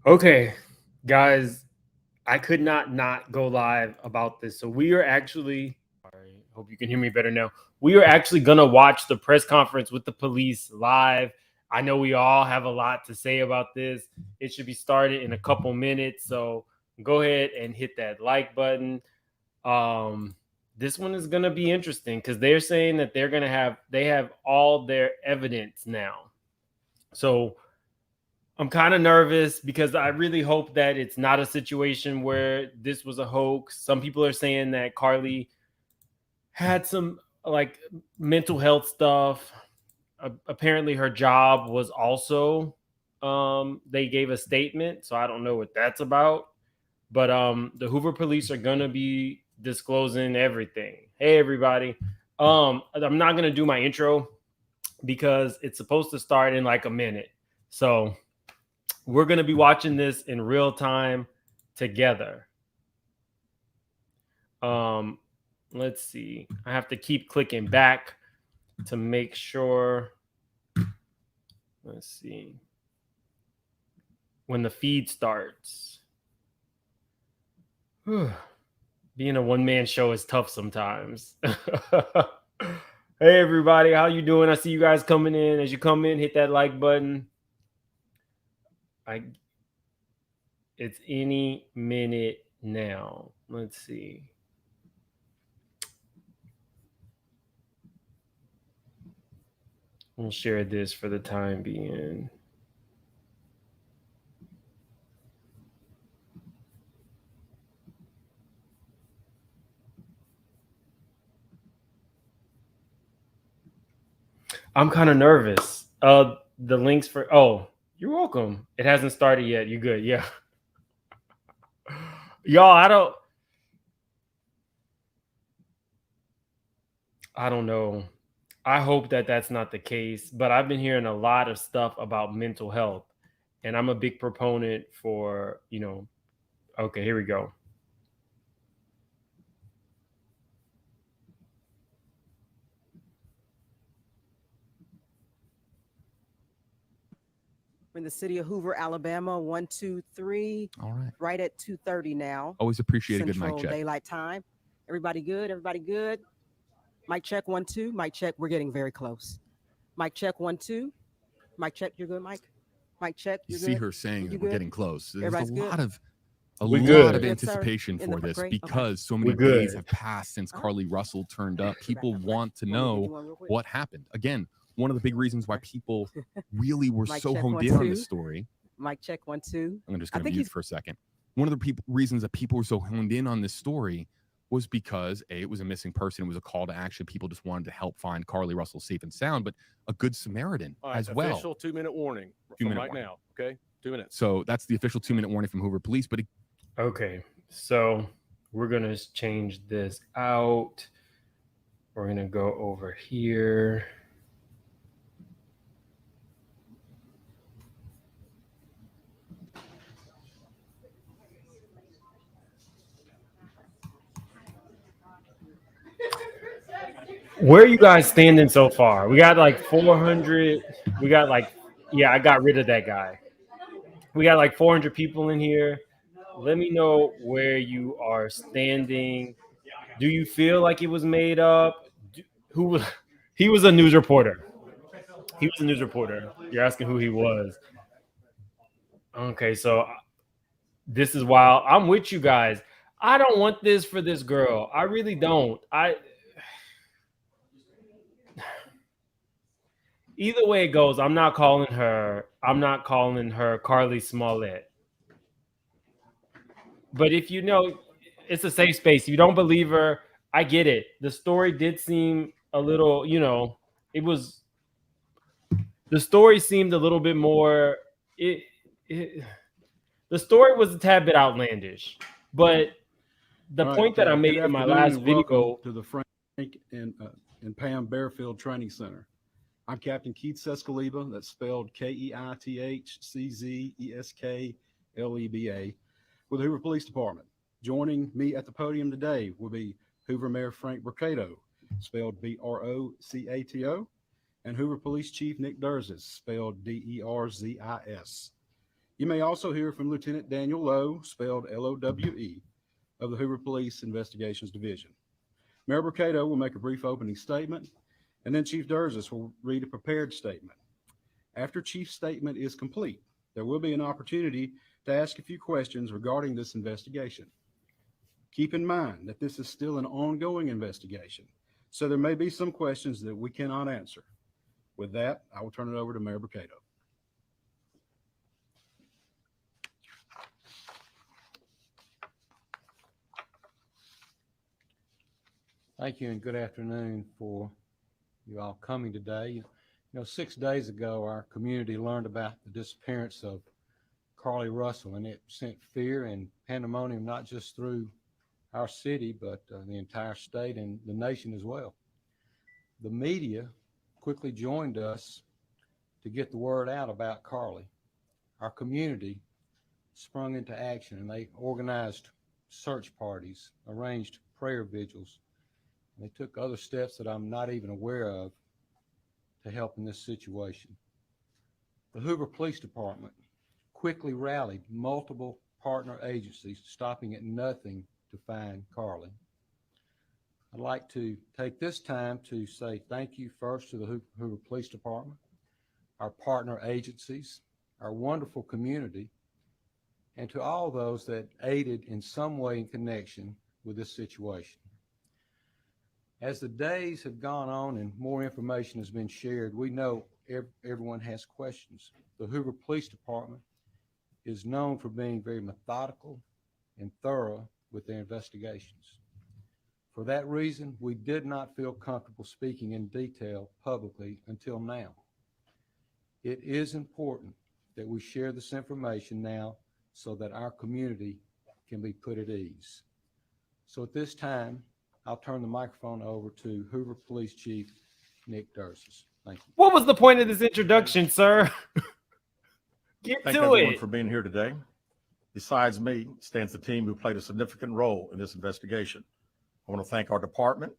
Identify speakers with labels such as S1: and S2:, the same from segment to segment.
S1: Okay, guys, I could not go live about this. So we are actually, sorry, hope you can hear me better now. We are actually gonna watch the press conference with the police live. I know we all have a lot to say about this. It should be started in a couple minutes. So go ahead and hit that like button. Um, this one is gonna be interesting because they're saying that they have all their evidence now. So I'm kind of nervous because I really hope that it's not a situation where this was a hoax. Some people are saying that Carlee had some like mental health stuff. Apparently, her job was also. They gave a statement, so I don't know what that's about. But the Hoover police are gonna be disclosing everything. Hey, everybody. I'm not gonna do my intro because it's supposed to start in like a minute. So we're going to be watching this in real time together. Um, let's see. I have to keep clicking back to make sure. Let's see. When the feed starts. Being a one-man show is tough sometimes. Hey everybody, how you doing? I see you guys coming in. As you come in, hit that like button. It's any minute now. Let's see. We'll share this for the time being. I'm kind of nervous. The links for you're welcome. It hasn't started yet. You good? Yeah. Y'all, I don't know. I hope that that's not the case, but I've been hearing a lot of stuff about mental health, and I'm a big proponent for, okay, here we go.
S2: We're in the city of Hoover, Alabama. 123.
S3: All right.
S2: Right at 2:30 now.
S3: Always appreciate a good
S2: Central
S3: mic check.
S2: Daylight Time. Everybody good? Everybody good? Mic check 1 2. Mic check. We're getting very close. Mic check 1 2. Mic check. You're good, Mike. Mic check.
S3: You
S2: You're
S3: see
S2: good?
S3: her saying
S2: You
S3: that we're
S2: good?
S3: getting close. There's
S2: Everybody's
S3: a
S2: good?
S3: lot of
S1: We good.
S2: Good, sir.
S3: anticipation
S2: In the
S3: for this
S2: great. Okay.
S3: because so
S1: We
S3: many
S1: good.
S3: days have passed since Carlee Russell turned up. People want to
S2: Want me to give you
S3: know
S2: one real quick?
S3: what happened. Again, one of the big reasons why people really were
S2: Mic
S3: so
S2: check,
S3: honed
S2: 1
S3: in on
S2: 2.
S3: this story.
S2: Mic check 1 2.
S3: I'm just
S2: I
S3: going to
S2: think
S3: mute
S2: he's
S3: for a second. One of the reasons that people were so honed in on this story was because it was a missing person. It was a call to action. People just wanted to help find Carlee Russell safe and sound, but a good Samaritan as well.
S4: Official 2-minute warning from right now. Okay, 2 minutes.
S3: So that's the official 2-minute warning from Hoover Police. But
S1: Okay, so we're gonna change this out. We're gonna go over here. Where are you guys standing so far? We got like 400. We got like, yeah, I got rid of that guy. We got like 400 people in here. Let me know where you are standing. Do you feel like it was made up? Who was? He was a news reporter. He was a news reporter. You're asking who he was. Okay, so this is wild. I'm with you guys. I don't want this for this girl. I really don't. Either way it goes, I'm not calling her Carlee Smollett. But if you know, it's a safe space. You don't believe her, I get it. The story did seem a little, it was the story seemed a little bit more it the story was a tad bit outlandish. But the point that I made in my last video
S5: to the Frank and Pam Bearfield Training Center. I'm Captain Keith Sescaleba. That's spelled KeithCzeskleba with the Hoover Police Department. Joining me at the podium today will be Hoover Mayor Frank Brocato, spelled Brocato, and Hoover Police Chief Nick Durzis, spelled Derzis. You may also hear from Lieutenant Daniel Lowe, spelled Lowe, of the Hoover Police Investigations Division. Mayor Mercado will make a brief opening statement, and then Chief Durzis will read a prepared statement. After Chief's statement is complete, there will be an opportunity to ask a few questions regarding this investigation. Keep in mind that this is still an ongoing investigation, so there may be some questions that we cannot answer. With that, I will turn it over to Mayor Mercado.
S6: Thank you and good afternoon for you all coming today. You know, 6 days ago, our community learned about the disappearance of Carlee Russell, and it sent fear and pandemonium not just through our city, but the entire state and the nation as well. The media quickly joined us to get the word out about Carlee. Our community sprung into action, and they organized search parties, arranged prayer vigils. They took other steps that I'm not even aware of to help in this situation. The Hoover Police Department quickly rallied multiple partner agencies, stopping at nothing to find Carlee. I'd like to take this time to say thank you first to the Hoover Police Department, our partner agencies, our wonderful community, and to all those that aided in some way in connection with this situation. As the days have gone on and more information has been shared, we know everyone has questions. The Hoover Police Department is known for being very methodical and thorough with their investigations. For that reason, we did not feel comfortable speaking in detail publicly until now. It is important that we share this information now so that our community can be put at ease. So at this time, I'll turn the microphone over to Hoover Police Chief Nick Durzis. Thank you.
S1: What was the point of this introduction, sir? Get
S4: Thank
S1: to
S4: everyone
S1: it.
S4: for being here today. Besides me stands the team who played a significant role in this investigation. I want to thank our department,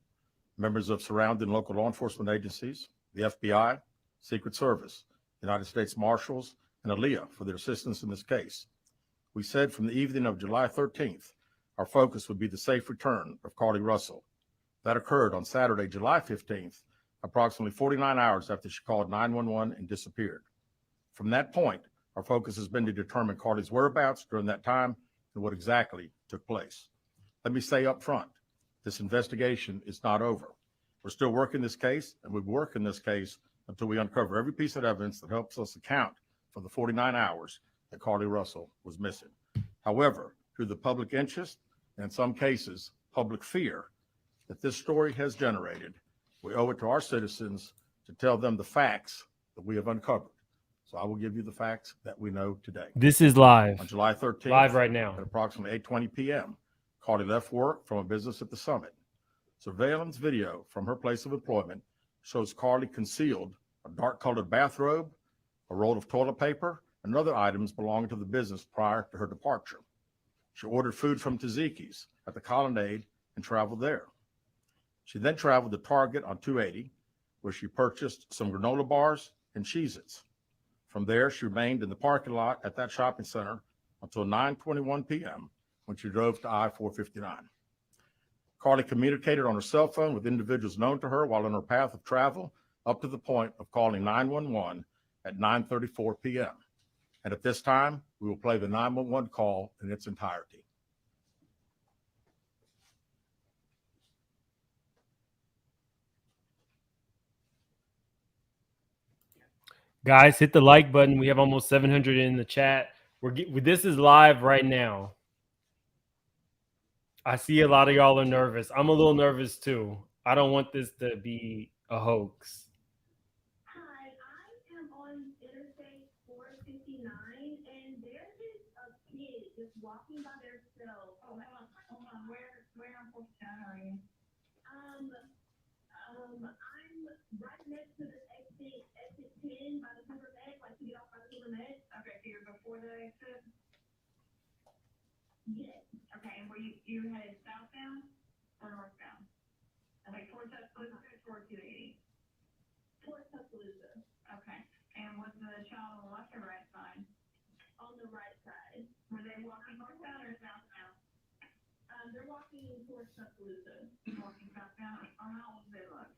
S4: members of surrounding local law enforcement agencies, the FBI, Secret Service, United States Marshals, and ALEA for their assistance in this case. We said from the evening of July 13th, our focus would be the safe return of Carlee Russell. That occurred on Saturday, July 15th, approximately 49 hours after she called 911 and disappeared. From that point, our focus has been to determine Carlee's whereabouts during that time and what exactly took place. Let me say up front, this investigation is not over. We're still working this case, and we'll work in this case until we uncover every piece of evidence that helps us account for the 49 hours that Carlee Russell was missing. However, through the public interest, and in some cases, public fear that this story has generated, we owe it to our citizens to tell them the facts that we have uncovered. So I will give you the facts that we know today.
S1: This is live.
S4: On July 13th,
S1: Live right now.
S4: at approximately 8:20 p.m., Carlee left work from a business at the Summit. Surveillance video from her place of employment shows Carlee concealed a dark-colored bathrobe, a roll of toilet paper, and other items belonging to the business prior to her departure. She ordered food from Taziki's at the Colonnade and traveled there. She then traveled to Target on 280, where she purchased some granola bars and Cheez-Its. From there, she remained in the parking lot at that shopping center until 9:21 p.m. when she drove to I-459. Carlee communicated on her cell phone with individuals known to her while on her path of travel up to the point of calling 911 at 9:34 p.m. And at this time, we will play the 911 call in its entirety.
S1: Guys, hit the like button. We have almost 700 in the chat. This is live right now. I see a lot of y'all are nervous. I'm a little nervous too. I don't want this to be a hoax.
S7: Hi, I am on Interstate 459, and there is a kid just walking by themselves. Oh, hold on. Where on 459 are you? I'm right next to the exit 10 by the Hoover Med, like to get off by the Hoover Med. Okay, so you're before the exit? Yes. Okay, and were you headed southbound or northbound? Okay, towards Tuscaloosa or towards 280? Towards Tuscaloosa. Okay, and was the child on the left or right side? On the southbound. They're walking towards Tuscaloosa. Walking southbound. How old do they look?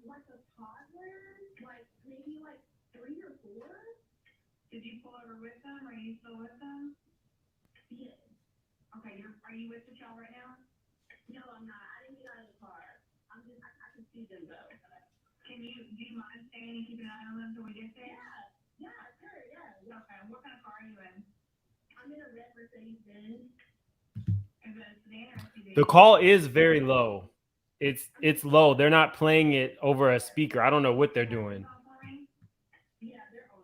S7: Like a toddler, like maybe like 3 or 4. Did you pull over with them? Are you still with them? Yes. Okay, are you with the child right now? No, I'm not. I didn't get out of the car. I can see them though. Do you mind staying and keeping an eye on them until we get there? Yeah, sure, yeah. Okay, what kind of car are you in? I'm in a red Mercedes Benz. Is it a sedan or SUV?
S1: The call is very low. It's low. They're not playing it over a speaker. I don't know what they're doing.
S7: Yeah, they're on.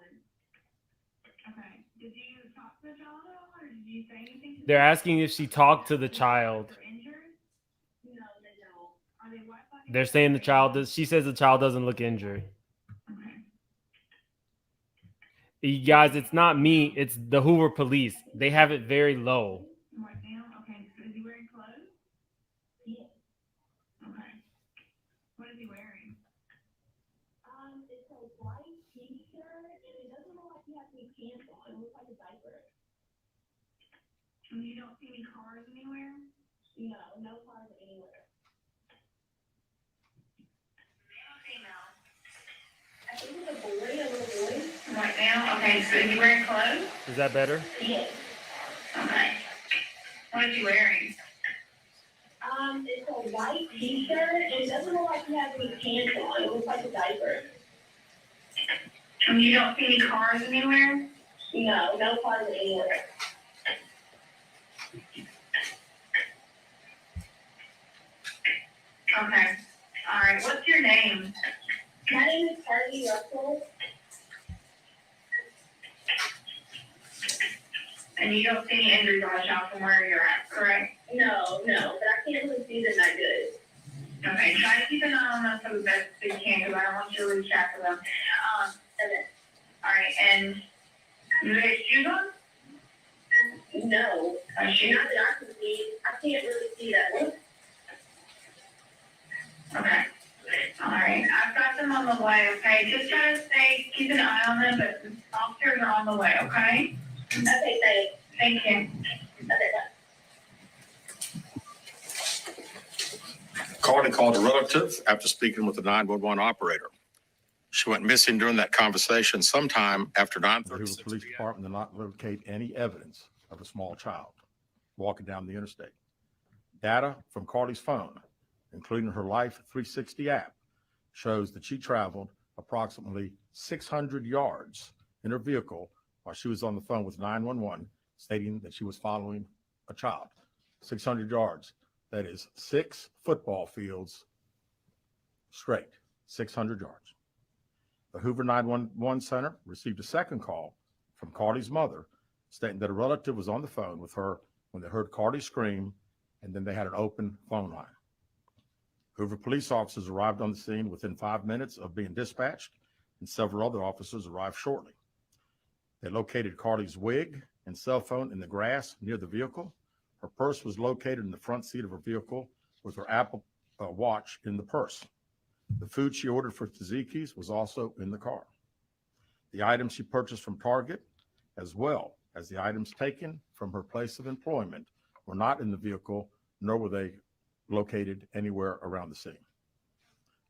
S7: Okay. Did you talk to the child at all, or did you say anything?
S1: They're asking if she talked to the child.
S7: No, they don't. Are they Wi-Fi?
S1: They're saying the child does. She says the child doesn't look injured.
S7: Okay.
S1: You guys, it's not me. It's the Hoover police. They have it very low.
S7: Right now? Okay. So is he wearing clothes? Yes. Okay. What is he wearing? It's a white t-shirt, and it doesn't look like he has any pants on. It looks like a diaper. And you don't see any cars anywhere? No, no cars anywhere. Female. I think it's a boy, a little boy. Right now? Okay, so is he wearing clothes?
S1: Is that better?
S7: Yes. Okay. What is he wearing? It's a white t-shirt, and it doesn't look like he has any pants on. It looks like a diaper. And you don't see any cars anywhere? No, no cars anywhere. Okay. All right. What's your name? My name is Carlee Russell. And you don't see any injuries on the shop from where you're at, correct? No, but I can't really see them that good. Okay, try to keep an eye on them for the best you can, because I don't want you to lose track of them. Okay. All right, and do they have shoes on? No. Shoes? Not that I can see. I can't really see that one. Okay. All right, I've got them on the way, okay? Just try to keep an eye on them, but the officers are on the way, okay? Okay, thanks. Thank you. Okay, bye.
S4: Carlee called a relative after speaking with the 911 operator. She went missing during that conversation sometime after 9:30. The Hoover Police Department did not locate any evidence of a small child walking down the interstate. Data from Carlee's phone, including her Life 360 app, shows that she traveled approximately 600 yards in her vehicle while she was on the phone with 911, stating that she was following a child. 600 yards. That is 6 football fields straight, 600 yards. The Hoover 911 Center received a second call from Carlee's mother, stating that a relative was on the phone with her when they heard Carlee scream, and then they had an open phone line. Hoover police officers arrived on the scene within 5 minutes of being dispatched, and several other officers arrived shortly. They located Carlee's wig and cell phone in the grass near the vehicle. Her purse was located in the front seat of her vehicle with her Apple Watch in the purse. The food she ordered for Tzatziki's was also in the car. The items she purchased from Target, as well as the items taken from her place of employment, were not in the vehicle, nor were they located anywhere around the scene.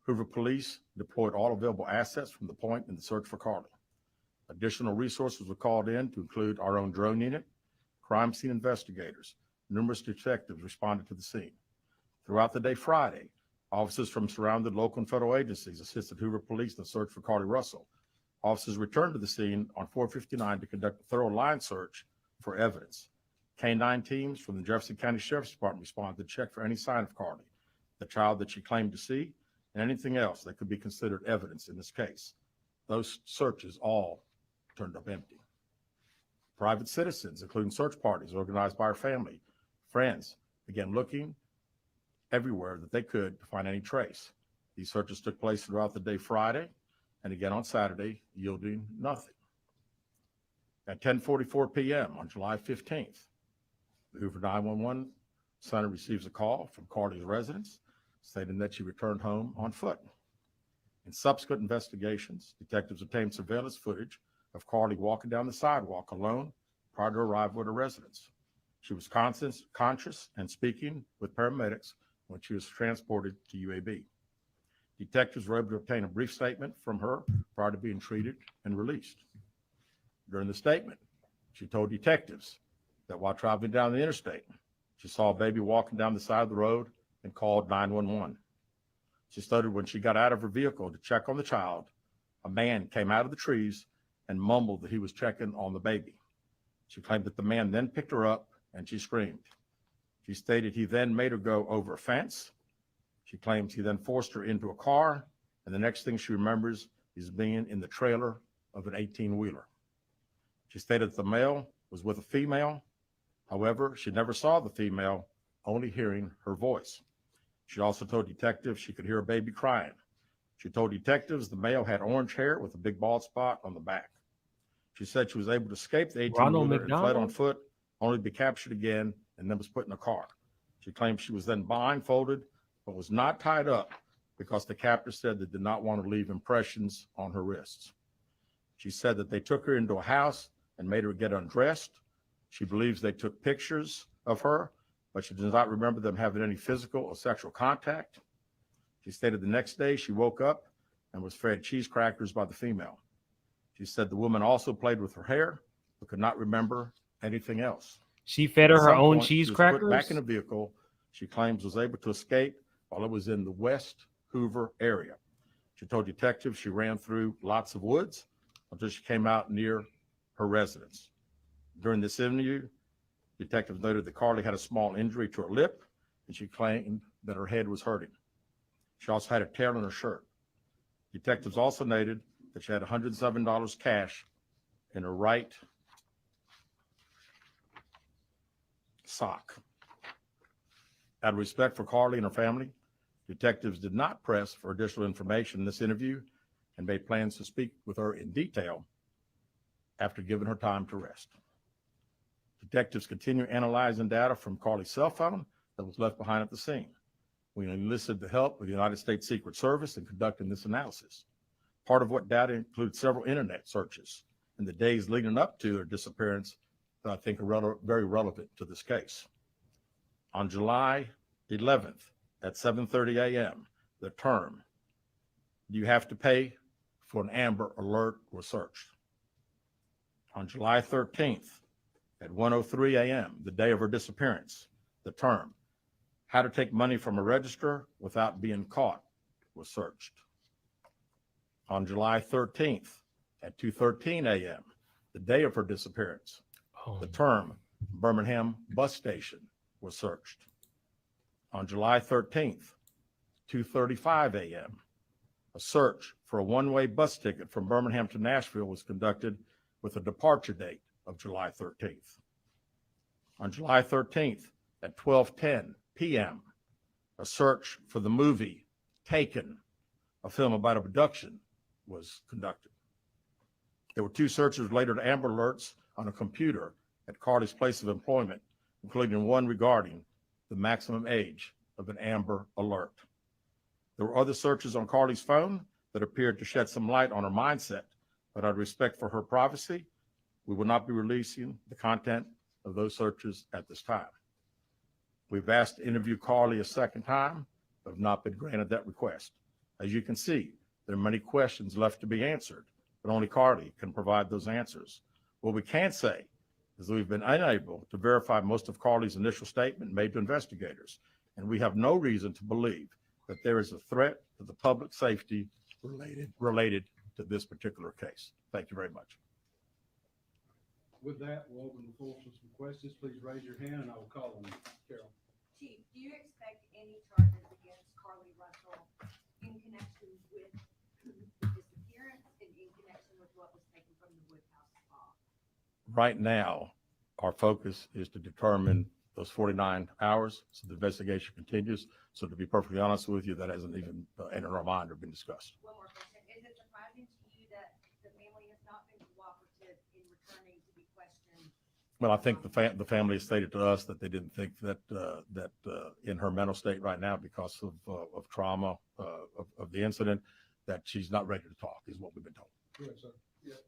S4: Hoover police deployed all available assets from the point in the search for Carlee. Additional resources were called in to include our own drone unit, crime scene investigators. Numerous detectives responded to the scene. Throughout the day Friday, officers from surrounding local and federal agencies assisted Hoover police in the search for Carlee Russell. Officers returned to the scene on 459 to conduct a thorough line search for evidence. K-9 teams from the Jefferson County Sheriff's Department responded to check for any sign of Carlee, the child that she claimed to see, and anything else that could be considered evidence in this case. Those searches all turned up empty. Private citizens, including search parties organized by her family, friends, began looking everywhere that they could to find any trace. These searches took place throughout the day Friday and again on Saturday, yielding nothing. At 10:44 p.m. on July 15th, the Hoover 911 Center receives a call from Carlee's residence stating that she returned home on foot. In subsequent investigations, detectives obtained surveillance footage of Carlee walking down the sidewalk alone prior to arrival at her residence. She was conscious and speaking with paramedics when she was transported to UAB. Detectives were able to obtain a brief statement from her prior to being treated and released. During the statement, she told detectives that while traveling down the interstate, she saw a baby walking down the side of the road and called 911. She stated when she got out of her vehicle to check on the child, a man came out of the trees and mumbled that he was checking on the baby. She claimed that the man then picked her up and she screamed. She stated he then made her go over a fence. She claims he then forced her into a car, and the next thing she remembers is being in the trailer of an 18-wheeler. She stated that the male was with a female. However, she never saw the female, only hearing her voice. She also told detectives she could hear a baby crying. She told detectives the male had orange hair with a big bald spot on the back. She said she was able to escape the 18-wheeler and fled on foot, only to be captured again and then was put in a car. She claimed she was then blindfolded, but was not tied up because the captor said they did not want to leave impressions on her wrists. She said that they took her into a house and made her get undressed. She believes they took pictures of her, but she does not remember them having any physical or sexual contact. She stated the next day she woke up and was fed cheese crackers by the female. She said the woman also played with her hair, but could not remember anything else.
S1: She fed her
S4: At
S1: her
S4: some
S1: own
S4: point,
S1: cheese
S4: she was
S1: crackers?
S4: put back in a vehicle she claims was able to escape while it was in the West Hoover area. She told detectives she ran through lots of woods until she came out near her residence. During this interview, detectives noted that Carlee had a small injury to her lip, and she claimed that her head was hurting. She also had a tear in her shirt. Detectives also noted that she had $107 cash in her right sock. Out of respect for Carlee and her family, detectives did not press for additional information in this interview and made plans to speak with her in detail after giving her time to rest. Detectives continue analyzing data from Carlee's cell phone that was left behind at the scene. We enlisted the help of the United States Secret Service in conducting this analysis. Part of what data includes several internet searches in the days leading up to her disappearance that I think are very relevant to this case. On July 11th at 7:30 a.m., the term, "Do you have to pay for an Amber Alert?" was searched. On July 13th at 1:03 a.m., the day of her disappearance, the term, "How to take money from a register without being caught," was searched. On July 13th at 2:13 a.m., the day of her disappearance, the term Birmingham bus station was searched. On July 13th, 2:35 a.m., a search for a one-way bus ticket from Birmingham to Nashville was conducted with a departure date of July 13th. On July 13th at 12:10 p.m., a search for the movie Taken, a film about abduction, was conducted. There were two searches related to Amber Alerts on a computer at Carlee's place of employment, including one regarding the maximum age of an Amber Alert. There were other searches on Carlee's phone that appeared to shed some light on her mindset, but out of respect for her privacy, we will not be releasing the content of those searches at this time. We've asked to interview Carlee a second time, but have not been granted that request. As you can see, there are many questions left to be answered, but only Carlee can provide those answers. What we can say is that we've been unable to verify most of Carlee's initial statement made to investigators, and we have no reason to believe that there is a threat to the public safety related to this particular case. Thank you very much.
S5: With that, we'll open the floor for some questions. Please raise your hand and I will call on you. Carol.
S8: Chief, do you expect any charges against Carlee Russell in connection with the disappearance and in connection with what was taken from the Woodhouse spa?
S4: Right now, our focus is to determine those 49 hours, so the investigation continues. So to be perfectly honest with you, that hasn't even entered our mind or been discussed.
S8: One more question. Is it surprising to you that the family has not been cooperative in returning to be questioned?
S4: Well, I think the family has stated to us that they didn't think that in her mental state right now, because of trauma of the incident, that she's not ready to talk, is what we've been told.
S5: Go ahead, sir.
S9: Yeah,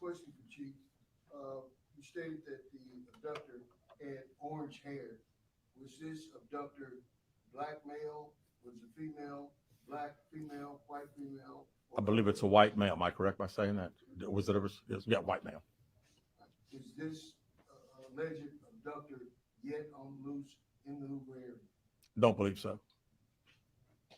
S9: question for Chief. You stated that the abductor had orange hair, was this abductor black male? Was it female, black female, white female?
S4: I believe it's a white male. Am I correct by saying that? Was it ever? Yeah, white male.
S9: Is this alleged abductor yet on loose in the Hoover area?
S4: Don't believe so.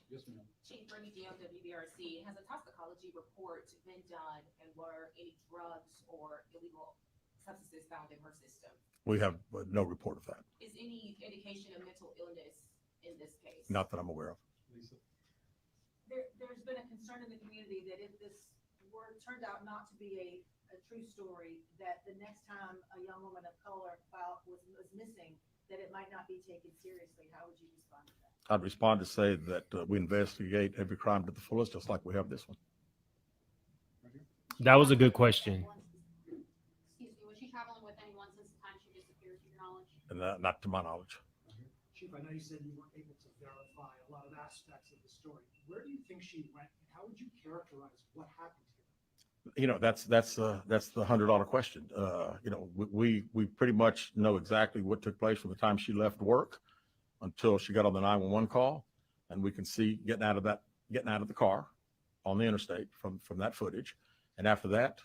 S5: Yes, ma'am.
S10: Chief Bernie Dion, WBRC, has a toxicology report been done, and were any drugs or illegal substances found in her system?
S4: We have no report of that.
S10: Is any indication of mental illness in this case?
S4: Not that I'm aware of.
S5: Lisa.
S8: There's been a concern in the community that if this turned out not to be a true story, that the next time a young woman of color was missing, that it might not be taken seriously. How would you respond to that?
S4: I'd respond to say that we investigate every crime to the fullest, just like we have this one.
S1: That was a good question.
S10: Excuse me, was she traveling with anyone since the time she disappeared, to your knowledge?
S4: And not to my knowledge.
S11: Chief, I know you said you weren't able to verify a lot of aspects of the story. Where do you think she went, and how would you characterize what happened here?
S4: You know, that's the $100 question. You know, we pretty much know exactly what took place from the time she left work until she got on the 911 call, and we can see getting out of the car on the interstate from that footage. And after that,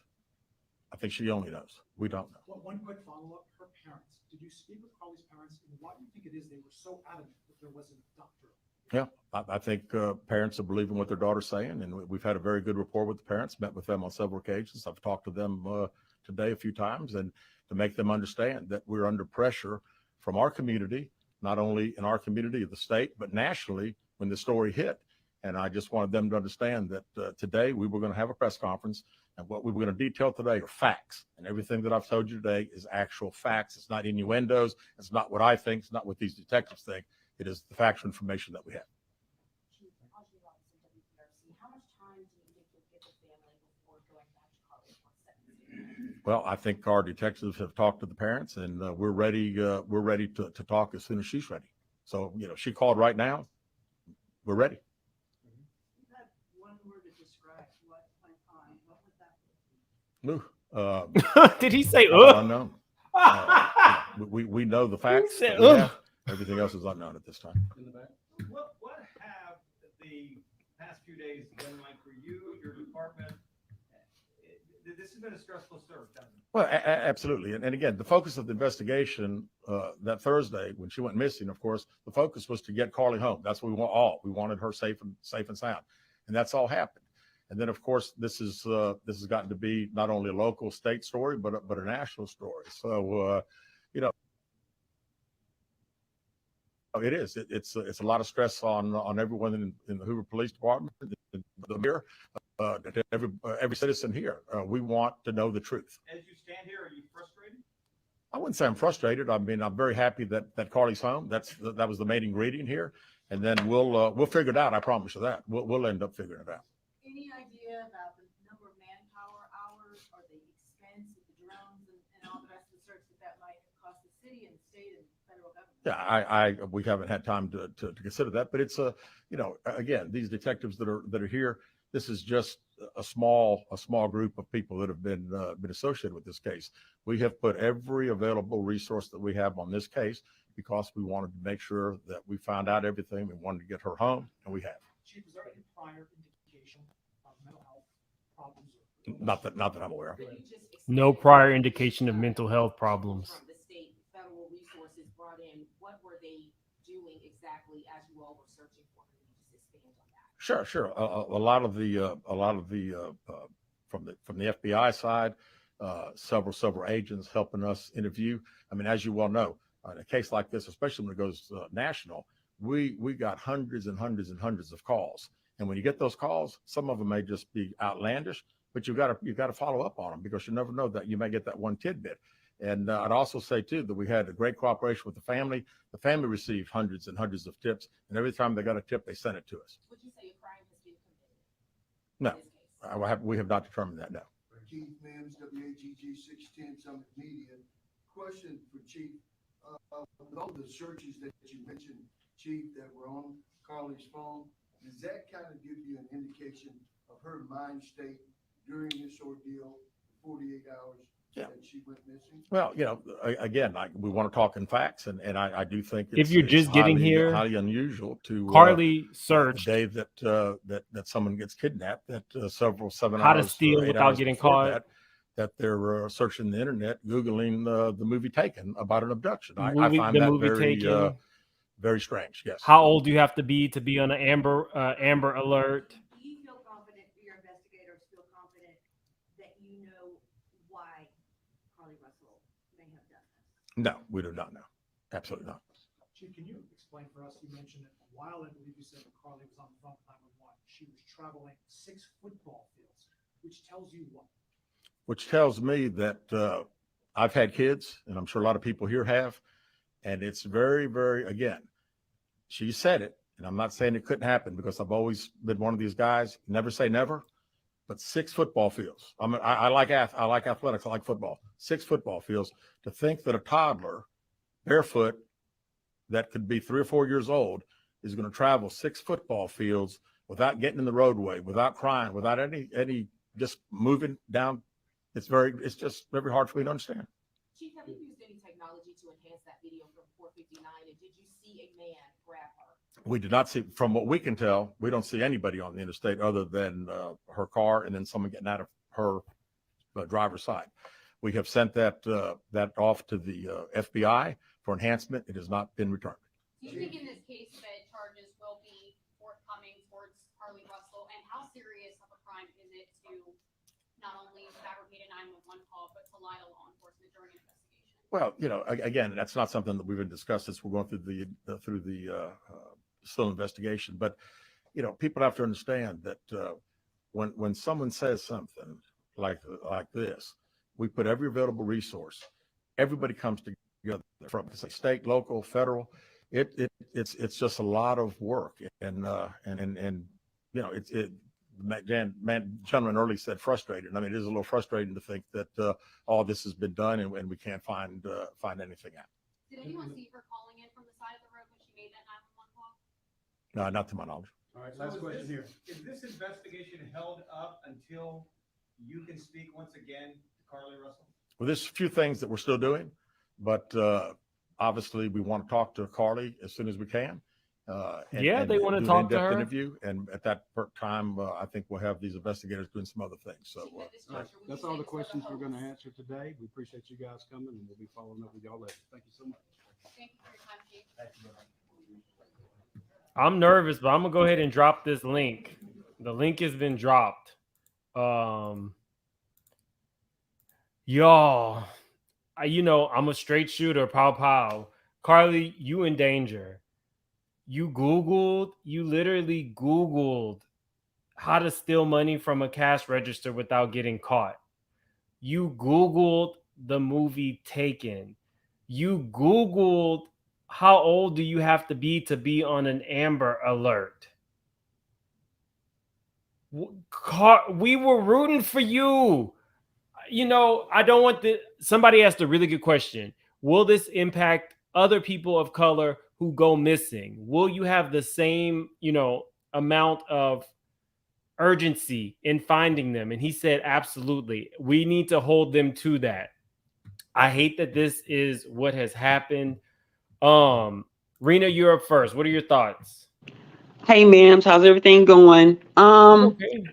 S4: I think she only knows. We don't know.
S11: Well, one quick follow-up, her parents. Did you speak with Carlee's parents, and why do you think it is they were so adamant that there was an abductor?
S4: Yeah, I think parents are believing what their daughter's saying, and we've had a very good rapport with the parents, met with them on several occasions. I've talked to them today a few times, and to make them understand that we're under pressure from our community, not only in our community of the state, but nationally when the story hit. And I just wanted them to understand that today we were going to have a press conference, and what we were going to detail today are facts. And everything that I've told you today is actual facts. It's not innuendos. It's not what I think. It's not what these detectives think. It is the factual information that we have.
S10: Chief, I'll do Robinson, WBRC. How much time do you think you'll give the family before going back to Carlee once sentencing?
S4: Well, I think our detectives have talked to the parents, and we're ready. We're ready to talk as soon as she's ready. So, you know, she called right now. We're ready.
S8: You had one word to describe what went on. What would that be?
S1: Did he say
S4: Unknown. We know the facts.
S1: said,
S4: that we have. Everything else is unknown at this time.
S5: In the back.
S12: What have the past few days been like for you, your department? This has been a stressful search, hasn't it?
S4: Well, absolutely. And again, the focus of the investigation that Thursday when she went missing, of course, the focus was to get Carlee home. That's what we want all. We wanted her safe and sound. And that's all happened. And then, of course, this has gotten to be not only a local state story, but a national story. So, you know, it is. It's a lot of stress on everyone in the Hoover Police Department, here, every citizen here. We want to know the truth.
S12: As you stand here, are you frustrated?
S4: I wouldn't say I'm frustrated. I mean, I'm very happy that Carlee's home. That was the main ingredient here, and then we'll figure it out. I promise you that we'll end up figuring it out.
S8: Any idea about the number of manpower hours or the expense of the drones and all the rest of the search that might cost the city and state and federal government?
S4: Yeah, we haven't had time to consider that, but it's you know, again, these detectives that are here, this is just a small group of people that have been associated with this case. We have put every available resource that we have on this case because we wanted to make sure that we found out everything. We wanted to get her home, and we have.
S11: Chief, is there any prior indication of mental health problems?
S4: Not that I'm aware of.
S10: Could you just
S1: No
S10: explain
S1: prior indication of mental health problems.
S10: From the state, federal resources brought in, what were they doing exactly as you all were searching for her? Can you just expand on that?
S4: Sure. A lot of the from the FBI side, several agents helping us interview. I mean, as you well know, in a case like this, especially when it goes national, we got hundreds and hundreds of calls. And when you get those calls, some of them may just be outlandish, but you've got to follow up on them because you never know that you may get that one tidbit. And I'd also say too that we had a great cooperation with the family. The family received hundreds and hundreds of tips, and every time they got a tip, they sent it to us.
S10: Would you say a crime has been committed?
S4: No,
S10: in this case?
S4: we have not determined that. No.
S9: Keith Mims, WAGG 610 Summit Media. Question for Chief. With all the searches that you mentioned, Chief, that were on Carlee's phone, does that kind of give you an indication of her mind state during this ordeal, 48 hours
S4: Yeah.
S9: that she went missing?
S4: Well, again, we want to talk in facts, and I do think
S1: If you're
S4: it's
S1: just getting here,
S4: highly unusual to
S1: Carlee
S4: the
S1: searched
S4: day that someone gets kidnapped, that seven
S1: how to
S4: hours,
S1: steal
S4: 8
S1: without
S4: hours
S1: getting
S4: before
S1: caught.
S4: that they're searching the internet, googling the movie Taken about an abduction. I find
S1: The
S4: that
S1: movie Taken.
S4: very strange. Yes.
S1: How old do you have to be on an Amber Alert?
S8: Do you feel confident, do your investigators feel confident that you know why Carlee Russell may have done this?
S4: No, we do not know. Absolutely not.
S11: Chief, can you explain for us, you mentioned that while I believe you said that Carlee was on the phone with 911, she was traveling 6 football fields, which tells you what?
S4: Which tells me that I've had kids, and I'm sure a lot of people here have, and it's very, very, again, she said it, and I'm not saying it couldn't happen because I've always been one of these guys, never say never, but 6 football fields. I like athletics, I like football. 6 football fields. To think that a toddler, barefoot, that could be 3 or 4 years old, is going to travel 6 football fields without getting in the roadway, without crying, without any just moving down. It's just very hard for me to understand.
S10: Chief, have you used any technology to enhance that video from 459? And did you see a man grab her?
S4: We did not see, from what we can tell, we don't see anybody on the interstate other than her car and then someone getting out of her driver's side. We have sent that off to the FBI for enhancement. It has not been returned.
S10: Do you think in this case that charges will be forthcoming towards Carlee Russell? And how serious of a crime is it to not only fabricate a 911 call, but to lie to law enforcement during an investigation?
S4: Well, again, that's not something that we've been discussed as we're going through the still investigation. But people have to understand that when someone says something like this, we put every available resource. Everybody comes together from state, local, federal. It's just a lot of work, and gentleman early said frustrated. I mean, it is a little frustrating to think that all this has been done and we can't find anything out.
S10: Did anyone see her calling in from the side of the road when she made that 911 call?
S4: No, not to my knowledge.
S5: All right, last question here.
S12: Is this investigation held up until you can speak once again to Carlee Russell?
S4: Well, there's a few things that we're still doing, but obviously we want to talk to Carlee as soon as we can.
S1: They want to
S4: do an
S1: talk to
S4: in-depth
S1: her.
S4: interview, and at that time, I think we'll have these investigators doing some other things. So
S5: All right, that's all the questions we're going to answer today. We appreciate you guys coming, and we'll be following up with y'all later. Thank you so much.
S10: Thank you for your time, Chief.
S1: I'm nervous, but I'm gonna go ahead and drop this link. The link has been dropped. Y'all, I'm a straight shooter. Pow pow. Carlee, you in danger. You literally Googled how to steal money from a cash register without getting caught. You Googled the movie Taken. You Googled how old do you have to be on an Amber Alert. We were rooting for you. I don't want somebody asked a really good question. Will this impact other people of color who go missing? Will you have the same, amount of urgency in finding them? And he said, absolutely. We need to hold them to that. I hate that this is what has happened. Rena, you're up first. What are your thoughts?
S13: Hey, ma'ams, how's everything going?
S1: Okay.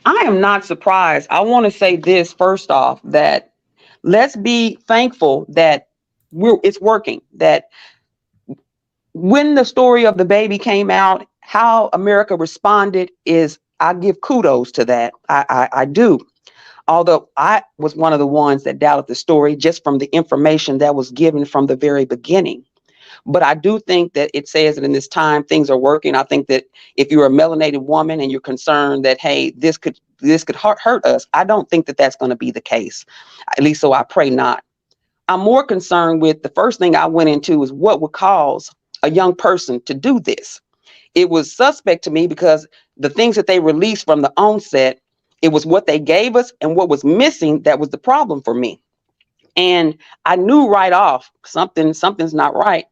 S13: I am not surprised. I want to say this first off, that let's be thankful that it's working. That when the story of the baby came out, how America responded is, I give kudos to that. I do. Although I was one of the ones that doubted the story just from the information that was given from the very beginning. But I do think that it says that in this time, things are working. I think that if you're a melanated woman and you're concerned that, hey, this could hurt us, I don't think that that's going to be the case. At least so I pray not. I'm more concerned with the first thing I went into is what would cause a young person to do this. It was suspect to me because the things that they released from the onset, it was what they gave us and what was missing that was the problem for me. And I knew right off something's not right.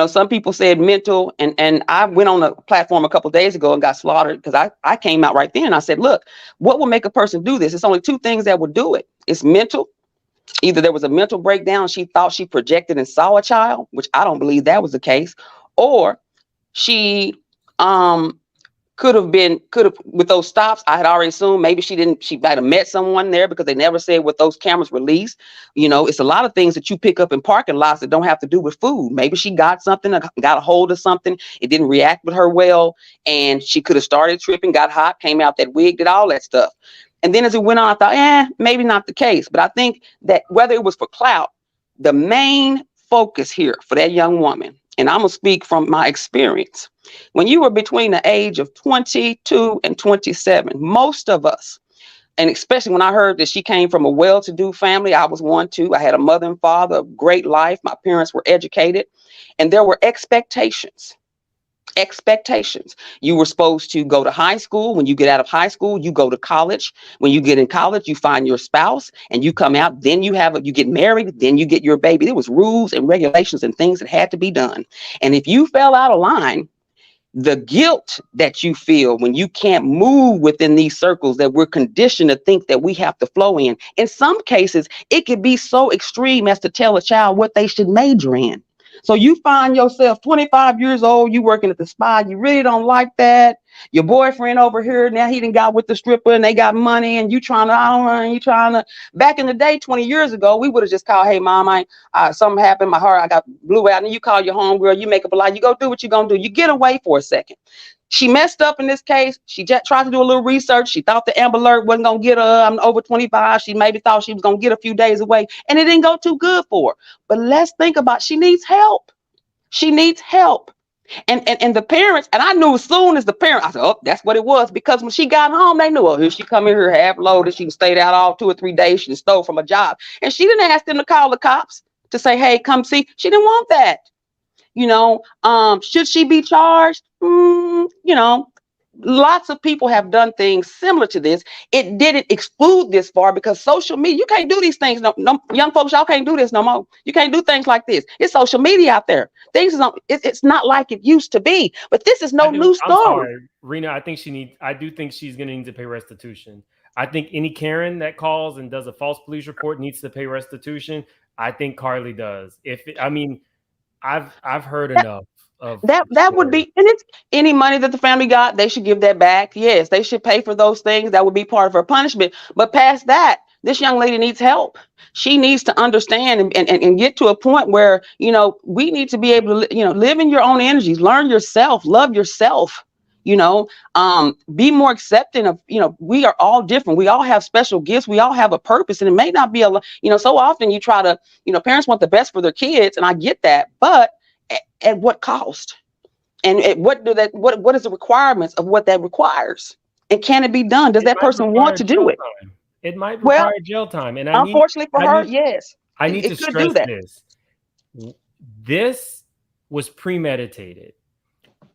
S13: Some people said mental, and I went on a platform a couple of days ago and got slaughtered because I came out right then and I said, look, what will make a person do this? It's only 2 things that will do it. It's mental Either there was a mental breakdown, she thought she projected and saw a child, which I don't believe that was the case, or she could have with those stops. I had already assumed maybe she might have met someone there because they never said what those cameras released. It's a lot of things that you pick up in parking lots that don't have to do with food. Maybe she got something, got a hold of something, it didn't react with her well, and she could have started tripping, got hot, came out that wig, did all that stuff. And then as it went on, I thought, maybe not the case. But I think that whether it was for clout, the main focus here for that young woman, and I'm gonna speak from my experience, when you were between the age of 22 and 27, most of us, and especially when I heard that she came from a well-to-do family, I was one too. I had a mother and father, a great life. My parents were educated, and there were expectations. You were supposed to go to high school. When you get out of high school, you go to college. When you get in college, you find your spouse and you come out. Then you get married. Then you get your baby. There was rules and regulations and things that had to be done. And if you fell out of line, the guilt that you feel when you can't move within these circles that we're conditioned to think that we have to flow in some cases, it could be so extreme as to tell a child what they should major in. So you find yourself 25 years old, you working at the spa, you really don't like that. Your boyfriend over here, now he done got with the stripper and they got money, and back in the day, 20 years ago, we would have just called, hey mom, something happened, I got blew out, and you call your homegirl, you make up a lie, you go do what you're gonna do, you get away for a second. She messed up in this case. She just tried to do a little research. She thought the Amber Alert wasn't going to get her. I'm over 25. She maybe thought she was going to get a few days away, and it didn't go too good for her. But let's think about, she needs help. She needs help. And the parents, and I knew as soon as the parent, I said, oh, that's what it was. Because when she got home, they knew, oh, here she come in here half loaded. She stayed out all 2 or 3 days. She stole from a job. And she didn't ask them to call the cops to say, hey, come see. She didn't want that. Should she be charged? Lots of people have done things similar to this. It didn't exclude this far because social media, you can't do these things. No, young folks, y'all can't do this no more. You can't do things like this. It's social media out there. It's not like it used to be, but this is new story.
S1: I'm sorry, Rena. I do think she's going to need to pay restitution. I think any Karen that calls and does a false police report needs to pay restitution. I think Carlee does. I've heard enough of
S13: that would be, and it's any money that the family got, they should give that back. Yes, they should pay for those things. That would be part of her punishment. But past that, this young lady needs help. She needs to understand and get to a point where, we need to be able to, live in your own energies, learn yourself, love yourself, be more accepting of, we are all different. We all have special gifts. We all have a purpose, and it may not be so often you try to, parents want the best for their kids, and I get that, but at what cost? And what is the requirements of what that requires? And can it be done? Does that person want to do it?
S1: It might require jail time. And
S13: unfortunately for her, yes.
S1: I need to stress this. This was premeditated.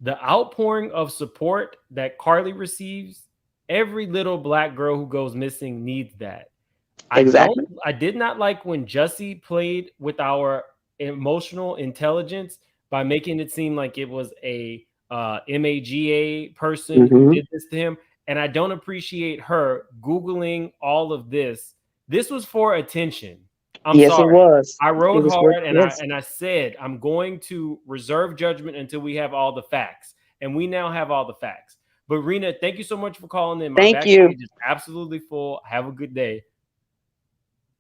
S1: The outpouring of support that Carlee receives, every little Black girl who goes missing needs that.
S13: Exactly.
S1: I did not like when Jussie played with our emotional intelligence by making it seem like it was a MAGA person who did this to him. And I don't appreciate her Googling all of this. This was for attention. I'm sorry.
S13: It was.
S1: I rode hard and I said, I'm going to reserve judgment until we have all the facts. And we now have all the facts. But Rena, thank you so much for calling in.
S13: My backstage
S1: is absolutely full. Have a good day.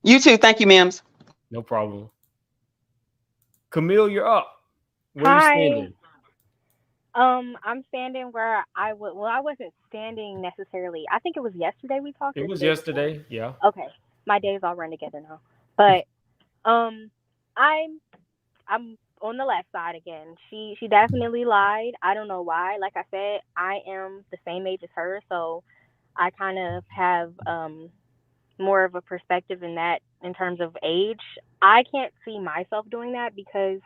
S13: You too. Thank you, Mims.
S1: No problem. Camille, you're up. Where
S14: Hi.
S1: are you standing?
S14: I'm standing where I wasn't standing necessarily. I think it was yesterday we talked.
S1: It was yesterday, yeah.
S14: Okay. My days all run together now. But I'm on the left side again. She definitely lied. I don't know why. Like I said, I am the same age as her, so I kind of have more of a perspective in that in terms of age. I can't see myself doing that because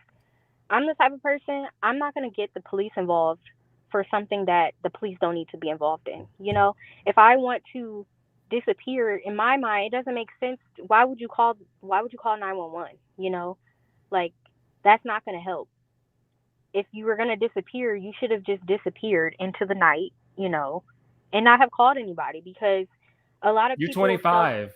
S14: I'm the type of person, I'm not going to get the police involved for something that the police don't need to be involved in. If I want to disappear, in my mind, it doesn't make sense. Why would you call 911? Like, that's not going to help. If you were going to disappear, you should have just disappeared into the night, and not have called anybody, because a lot of
S1: You're
S14: people.
S1: 25.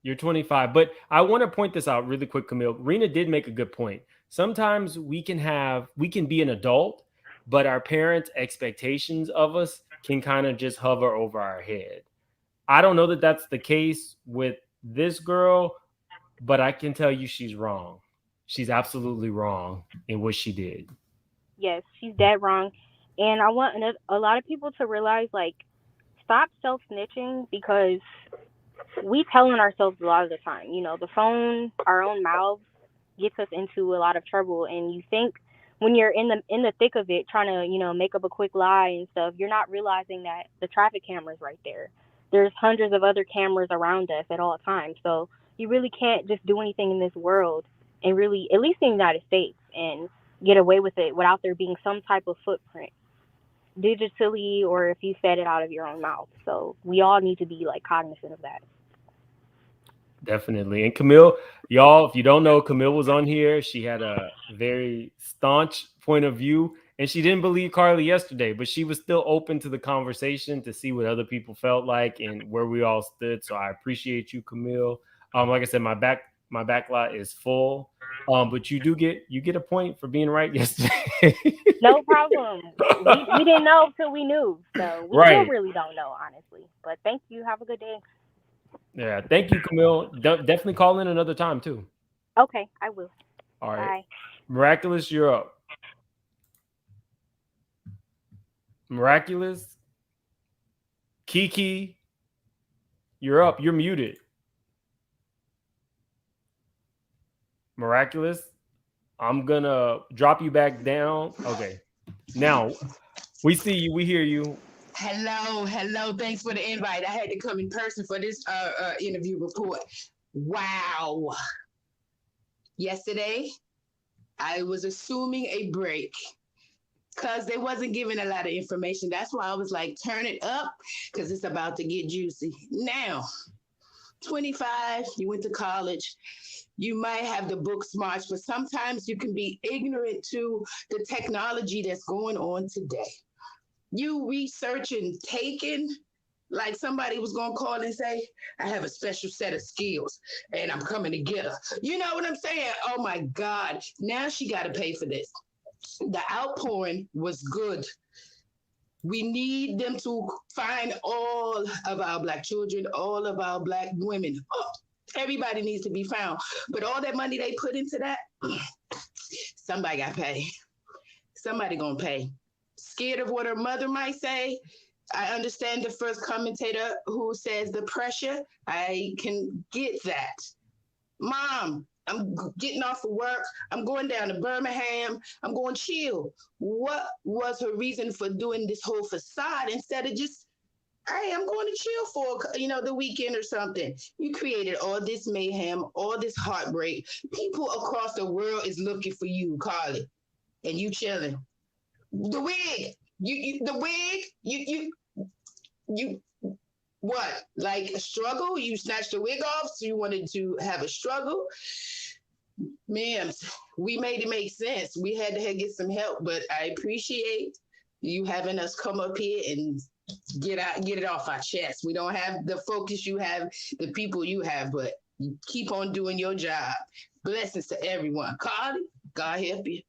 S1: You're 25. But I want to point this out really quick, Camille. Rena did make a good point. Sometimes we can be an adult, but our parents' expectations of us can kind of just hover over our head. I don't know that that's the case with this girl, but I can tell you she's wrong. She's absolutely wrong in what she did.
S14: Yes, she's dead wrong. And I want a lot of people to realize, like, stop self snitching because we telling ourselves a lot of the time. You know, the phone, our own mouths gets us into a lot of trouble. And you think when you're in the thick of it, trying to make up a quick lie and stuff, you're not realizing that the traffic camera's right there. There's hundreds of other cameras around us at all times. So you really can't just do anything in this world and really, at least in the United States, and get away with it without there being some type of footprint digitally or if you said it out of your own mouth. So we all need to be like cognizant of that.
S1: Definitely. And Camille, y'all, if you don't know, Camille was on here. She had a very staunch point of view, and she didn't believe Carlee yesterday, but she was still open to the conversation to see what other people felt like and where we all stood. So I appreciate you, Camille. Like I said, my back lot is full. But you get a point for being right yesterday.
S14: No problem. We didn't know till we knew. So we still
S1: Right.
S14: really don't know, honestly. But thank you. Have a good day.
S1: Yeah. Thank you, Camille. Definitely call in another time too.
S14: Okay, I will.
S1: All right.
S14: Bye.
S1: Miraculous, you're up. Miraculous. Kiki, you're up. You're muted. Miraculous. I'm gonna drop you back down. Okay. Now we see you. We hear you.
S15: Hello. Thanks for the invite. I had to come in person for this interview report. Wow. Yesterday, I was assuming a break because they wasn't giving a lot of information. That's why I was like, turn it up because it's about to get juicy. Now, 25, you went to college. You might have the book smarts, but sometimes you can be ignorant to the technology that's going on today. You researching, taking, like somebody was going to call and say, I have a special set of skills and I'm coming to get her. You know what I'm saying? Oh my God. Now she got to pay for this. The outpouring was good. We need them to find all of our Black children, all of our Black women. Oh, everybody needs to be found. But all that money they put into that, somebody got to pay. Somebody going to pay. Scared of what her mother might say. I understand the first commentator who says the pressure. I can get that. Mom, I'm getting off of work. I'm going down to Birmingham. I'm going chill. What was her reason for doing this whole facade instead of just, hey, I'm going to chill for, the weekend or something? You created all this mayhem, all this heartbreak. People across the world is looking for you, Carlee, and you chilling. The wig, you what? Like a struggle? You snatched the wig off, so you wanted to have a struggle? Ma'am, we made it make sense. We had to get some help, but I appreciate you having us come up here and get it off our chest. We don't have the focus you have, the people you have, but you keep on doing your job. Blessings to everyone. Carlee, God help you.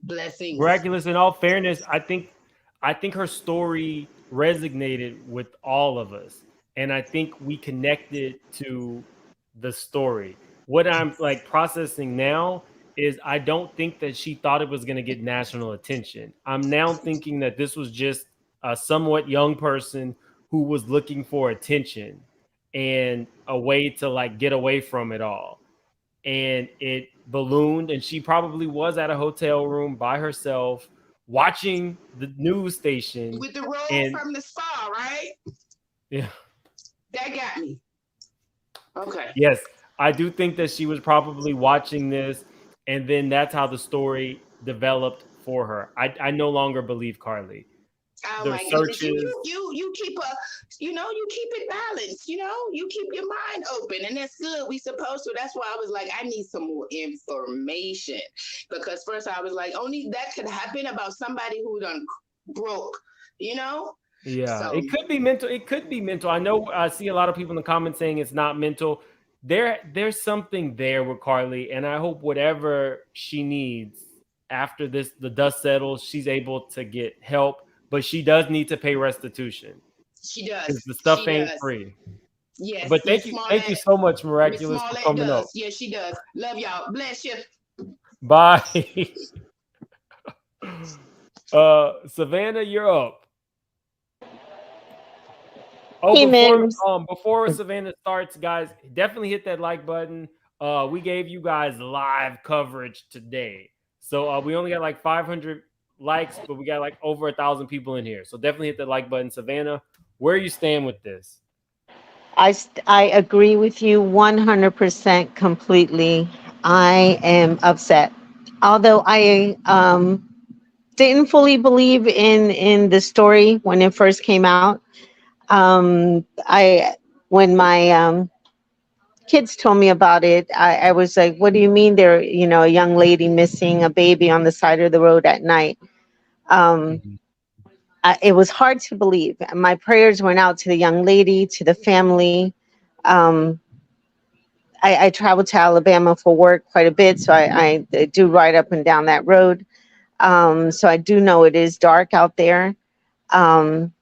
S15: Blessings.
S1: Miraculous. In all fairness, I think her story resonated with all of us, and I think we connected to the story. What I'm like processing now is I don't think that she thought it was going to get national attention. I'm now thinking that this was just a somewhat young person who was looking for attention and a way to like get away from it all. And it ballooned, and she probably was at a hotel room by herself watching the news station
S15: with the roll from the spa, right?
S1: Yeah,
S15: that got me. Okay.
S1: Yes, I do think that she was probably watching this, and then that's how the story developed for her. I no longer believe Carlee.
S15: Oh my goodness! You keep you keep it balanced. You keep your mind open, and that's good. We supposed to. That's why I was like, I need some more information, because first I was like, only that could happen about somebody who done broke. Yeah,
S1: so. It could be mental. I know I see a lot of people in the comments saying it's not mental. there's something there with Carlee, and I hope whatever she needs after this, the dust settles, she's able to get help. But she does need to pay restitution
S15: She does.
S1: because the stuff
S15: She
S1: ain't
S15: does.
S1: free.
S15: Yes,
S1: But
S15: Miss
S1: thank you
S15: Smollett.
S1: so much,
S15: Miss
S1: Miraculous, for
S15: Smollett
S1: coming up.
S15: does. Yes, she does. Love y'all. Bless you.
S1: Bye. Savannah, you're up. Oh,
S16: Hey, Mims.
S1: before Savannah starts, guys, definitely hit that like button. We gave you guys live coverage today. So we only got like 500 likes, but we got like over 1,000 people in here. So definitely hit that like button. Savannah, where you stand with this?
S16: I agree with you 100% completely. I am upset. Although I didn't fully believe in the story when it first came out. I when my kids told me about it, I was like, "What do you mean there? You know, a young lady missing a baby on the side of the road at night?" Um,
S3: Mhm.
S16: it was hard to believe. My prayers went out to the young lady, to the family. Um, I travel to Alabama for work quite a bit, so I do ride up and down that road. So I do know it is dark out there. Um,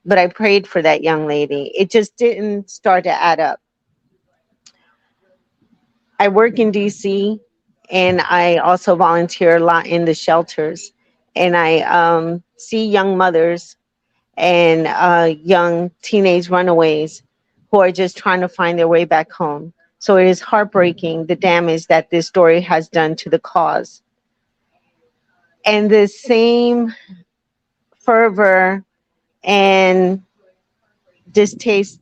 S16: but I prayed for that young lady. It just didn't start to add up. I work in DC, and I also volunteer a lot in the shelters. And I see young mothers and young teenage runaways who are just trying to find their way back home. So it is heartbreaking the damage that this story has done to the cause. And the same fervor and distaste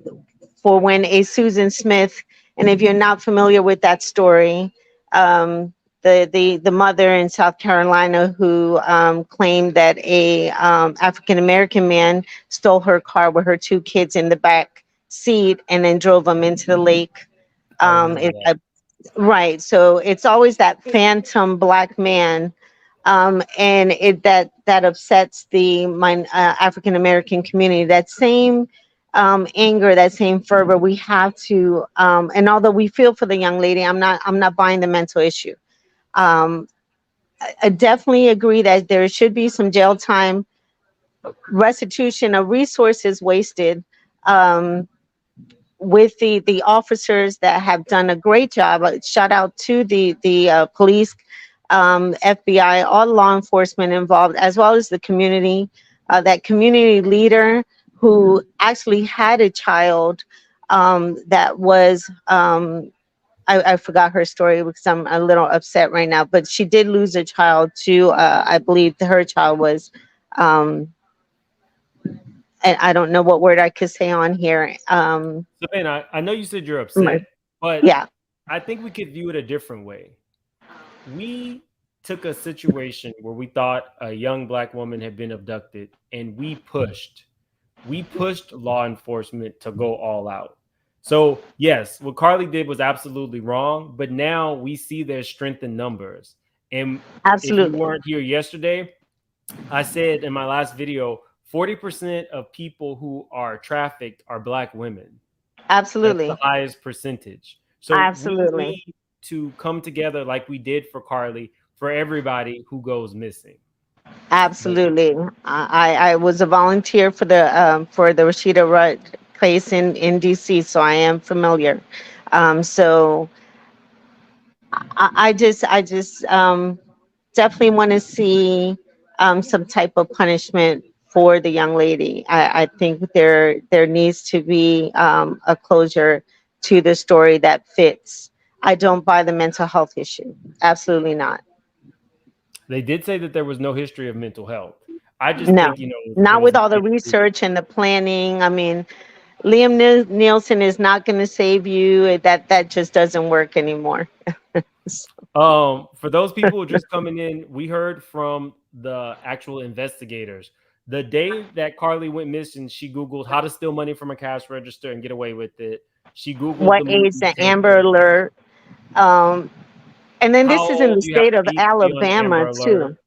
S16: for when a Susan Smith, and if you're not familiar with that story, the mother in South Carolina who claimed that a African American man stole her car with her two kids in the back seat and then drove them into the lake.
S1: I remember
S16: It,
S1: that.
S16: right, so it's always that phantom black man, and that upsets the African American community. That same anger, that same fervor, we have to. And although we feel for the young lady, I'm not buying the mental issue. Um, I definitely agree that there should be some jail time, restitution of resources wasted. Um, with the officers that have done a great job. Shout out to the police, FBI, all law enforcement involved, as well as the community. That community leader who actually had a child that was. I forgot her story because I'm a little upset right now, but she did lose a child to, I believe her child was, and I don't know what word I could say on here.
S1: Savannah, I know you said you're upset, but
S16: Yeah,
S1: I think we could view it a different way. We took a situation where we thought a young black woman had been abducted, and we pushed law enforcement to go all out. So yes, what Carlee did was absolutely wrong, but now we see there's strength in numbers. And if you
S16: absolutely.
S1: weren't here yesterday, I said in my last video, 40% of people who are trafficked are black women. That's the
S16: Absolutely.
S1: highest percentage. So we
S16: Absolutely.
S1: need to come together like we did for Carlee for everybody who goes missing. But
S16: Absolutely. I was a volunteer for the Rashida Rudd case in DC, so I am familiar. So I just definitely want to see some type of punishment for the young lady. I think there needs to be a closure to the story that fits. I don't buy the mental health issue. Absolutely not.
S1: they did say that there was no history of mental health. I just
S16: No,
S1: think, it
S16: not
S1: was
S16: with
S1: a
S16: all the
S1: history.
S16: research and the planning. I mean, Liam Nielsen is not going to save you. That just doesn't work anymore.
S1: For those people who are just coming in, we heard from the actual investigators. The day that Carlee went missing, she Googled how to steal money from a cash register and get away with it. She Googled
S16: What
S1: the
S16: age
S1: movie
S16: the Amber
S1: Taken.
S16: Alert? Um, and then
S1: How
S16: this is in
S1: old
S16: the
S1: do you have
S16: state
S1: to
S16: of
S1: be on
S16: Alabama
S1: Amber
S16: too.
S1: Alert?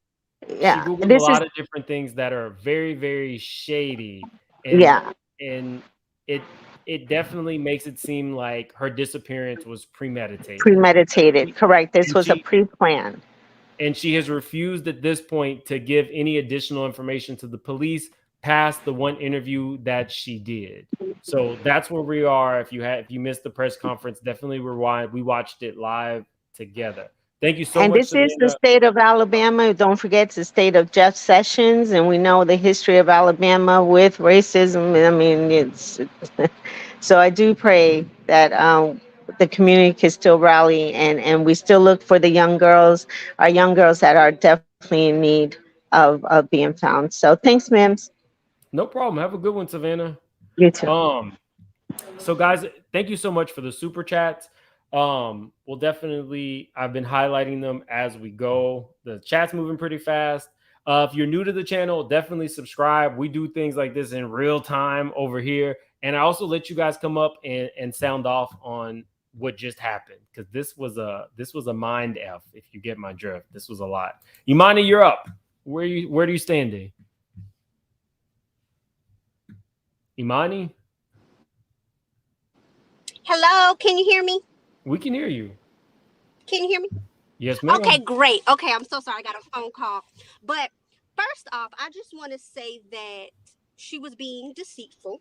S1: She
S16: Yeah,
S1: Googled a
S16: this is
S1: lot of different things that are very, very shady, and
S16: yeah.
S1: and it it definitely makes it seem like her disappearance was premeditated.
S16: Premeditated, correct. This
S1: And
S16: was a pre-plan.
S1: she has refused at this point to give any additional information to the police past the one interview that she did. So that's where we are. If you missed the press conference, definitely rewind. We watched it live together. Thank you so
S16: And
S1: much,
S16: this is the
S1: Savannah.
S16: state of Alabama. Don't forget it's the state of Jeff Sessions, and we know the history of Alabama with racism. I mean, it's so I do pray that the community can still rally, and we still look for the young girls, our young girls that are definitely in need of being found. So thanks, Mims.
S1: No problem. Have a good one, Savannah.
S16: You too.
S1: So guys, thank you so much for the super chats. We'll definitely, I've been highlighting them as we go. The chat's moving pretty fast. If you're new to the channel, definitely subscribe. We do things like this in real time over here. And I also let you guys come up and sound off on what just happened, because this was a mind F, if you get my drift. This was a lot. Imani, you're up. Where do you standing? Imani?
S17: Hello, can you hear me?
S1: We can hear you.
S17: Can you hear me?
S1: Yes, ma'am.
S17: Okay, great. Okay, I'm so sorry. I got a phone call. But first off, I just want to say that she was being deceitful.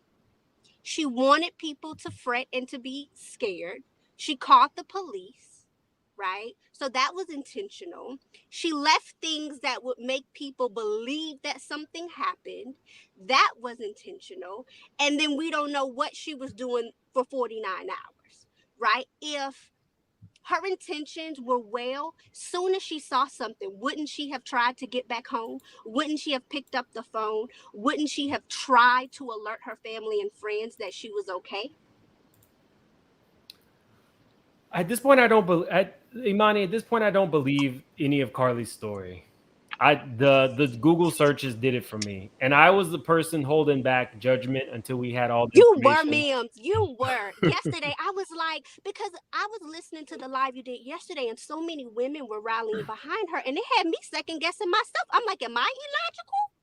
S17: She wanted people to fret and to be scared. She called the police, right? So that was intentional. She left things that would make people believe that something happened. That was intentional. And then we don't know what she was doing for 49 hours, right? If her intentions were well, soon as she saw something, wouldn't she have tried to get back home? Wouldn't she have picked up the phone? Wouldn't she have tried to alert her family and friends that she was okay?
S1: At this point, I don't believe Imani. At this point, I don't believe any of Carlee's story. The Google searches did it for me, and I was the person holding back judgment until we had all the
S17: You were,
S1: information.
S17: ma'am. You were. Yesterday, I was like, because I was listening to the live you did yesterday, and so many women were rallying behind her, and it had me second guessing myself. I'm like, am I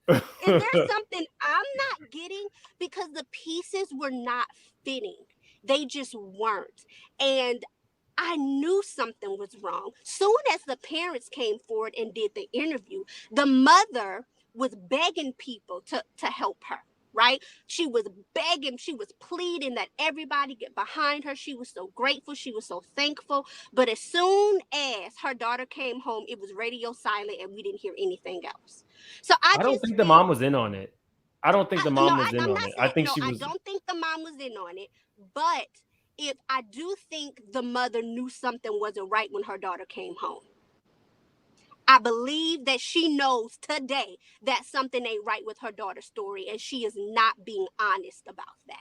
S17: illogical? Is there something I'm not getting? Because the pieces were not fitting. They just weren't. And I knew something was wrong. Soon as the parents came forward and did the interview, the mother was begging people to help her, right? She was begging, she was pleading that everybody get behind her. She was so grateful, she was so thankful. But as soon as her daughter came home, it was radio silent and we didn't hear anything else. So
S1: I don't think the mom was in on it. I don't think the mom was in on it. I think she was.
S17: I don't think the mom was in on it, but if I do think the mother knew something wasn't right when her daughter came home. I believe that she knows today that something ain't right with her daughter's story, and she is not being honest about that.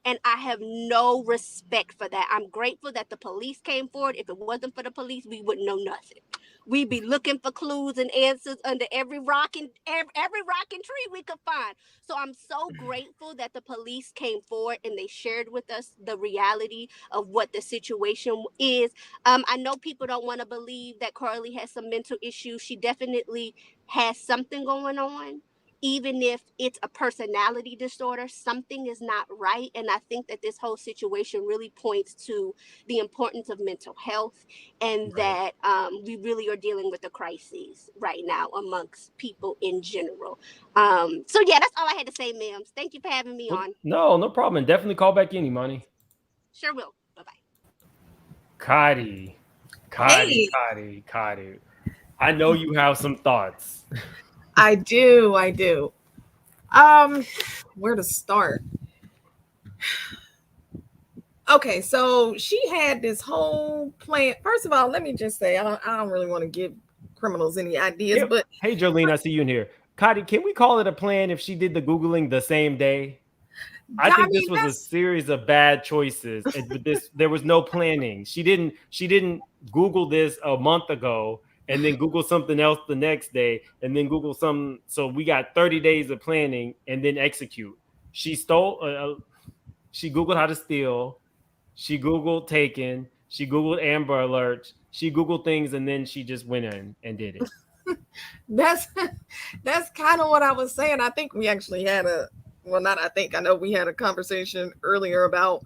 S17: And I have no respect for that. I'm grateful that the police came forward. If it wasn't for the police, we wouldn't know nothing. We'd be looking for clues and answers under every rock and tree we could find. So I'm so grateful that the police came forward and they shared with us the reality of what the situation is. I know people don't want to believe that Carlee has some mental issues. She definitely has something going on. Even if it's a personality disorder, something is not right. And I think that this whole situation really points to the importance of mental health, and that we really are dealing with a crisis right now amongst people in general. So yeah, that's all I had to say, ma'am. Thank you for having me on.
S1: No problem. And definitely call back in, Imani.
S17: Sure will. Bye-bye.
S1: Kadi. I know you have some thoughts.
S18: I do. Where to start? Okay, so she had this whole plan. First of all, let me just say, I don't really want to give criminals any ideas,
S1: Yeah.
S18: but
S1: Hey, Jolene, I see you in here. Kadi, can we call it a plan if she did the Googling the same day? I think this was a series of bad choices. There was no planning. She didn't Google this a month ago and then Google something else the next day and then Google something. So we got 30 days of planning and then execute. She stole. She Googled how to steal. She Googled taken. She Googled Amber Alerts. She Googled things and then she just went in and did it.
S18: that's kind of what I was saying. I think we actually had a well, not I think, I know we had a conversation earlier about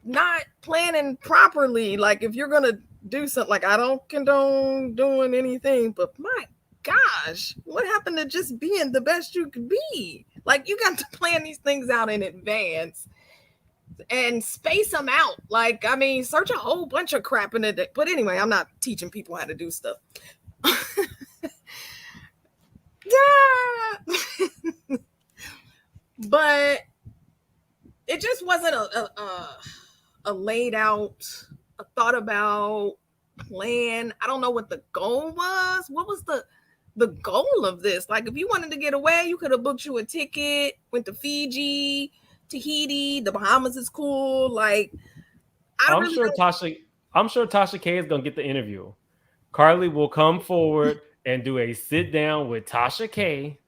S18: not planning properly. Like if you're going to do something, like I don't condone doing anything, but my gosh, what happened to just being the best you could be? Like you got to plan these things out in advance and space them out. Like, I mean, search a whole bunch of crap in it. But anyway, I'm not teaching people how to do stuff. Yeah. But it just wasn't a laid out, a thought about plan. I don't know what the goal was. What was the goal of this? Like, if you wanted to get away, you could have booked you a ticket, went to Fiji, Tahiti, the Bahamas is cool. Like,
S1: I'm sure Tasha K is gonna get the interview. Carlee will come forward and do a sit down with Tasha K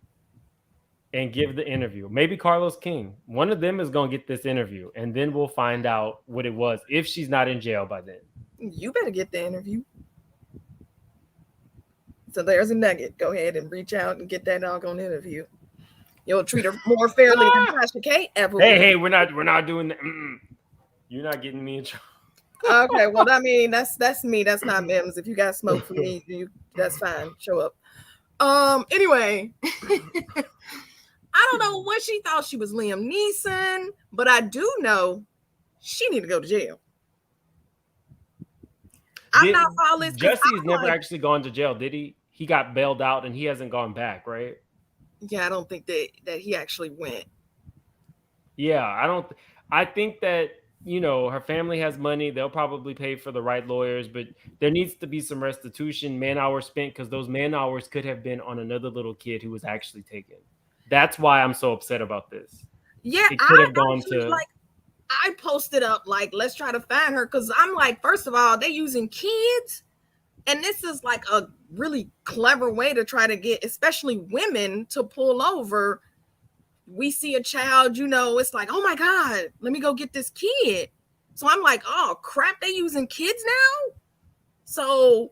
S1: and give the interview. Maybe Carlos King. One of them is gonna get this interview, and then we'll find out what it was if she's not in jail by then.
S18: You better get the interview. So there's a nugget. Go ahead and reach out and get that doggone interview. You'll treat her more fairly than Tasha K ever.
S1: Hey, we're not doing that. You're not getting me in trouble.
S18: Okay, well, I mean, that's me. That's not Mims. If you got smoke for me, that's fine. Show up. Anyway, I don't know what she thought she was Liam Neeson, but I do know she need to go to jail. I'm not all this.
S1: Jesse's never actually gone to jail, did he? He got bailed out and he hasn't gone back, right?
S18: Yeah, I don't think that he actually went.
S1: Yeah, I think that, you know, her family has money. They'll probably pay for the right lawyers, but there needs to be some restitution, man hours spent, because those man hours could have been on another little kid who was actually taken. That's why I'm so upset about this.
S18: Yeah,
S1: it could have gone to.
S18: Like, I posted up like, let's try to find her, because I'm like, first of all, they using kids, and this is like a really clever way to try to get, especially women, to pull over. We see a child, you know, it's like, oh my God, let me go get this kid. So I'm like, oh crap, they using kids now. So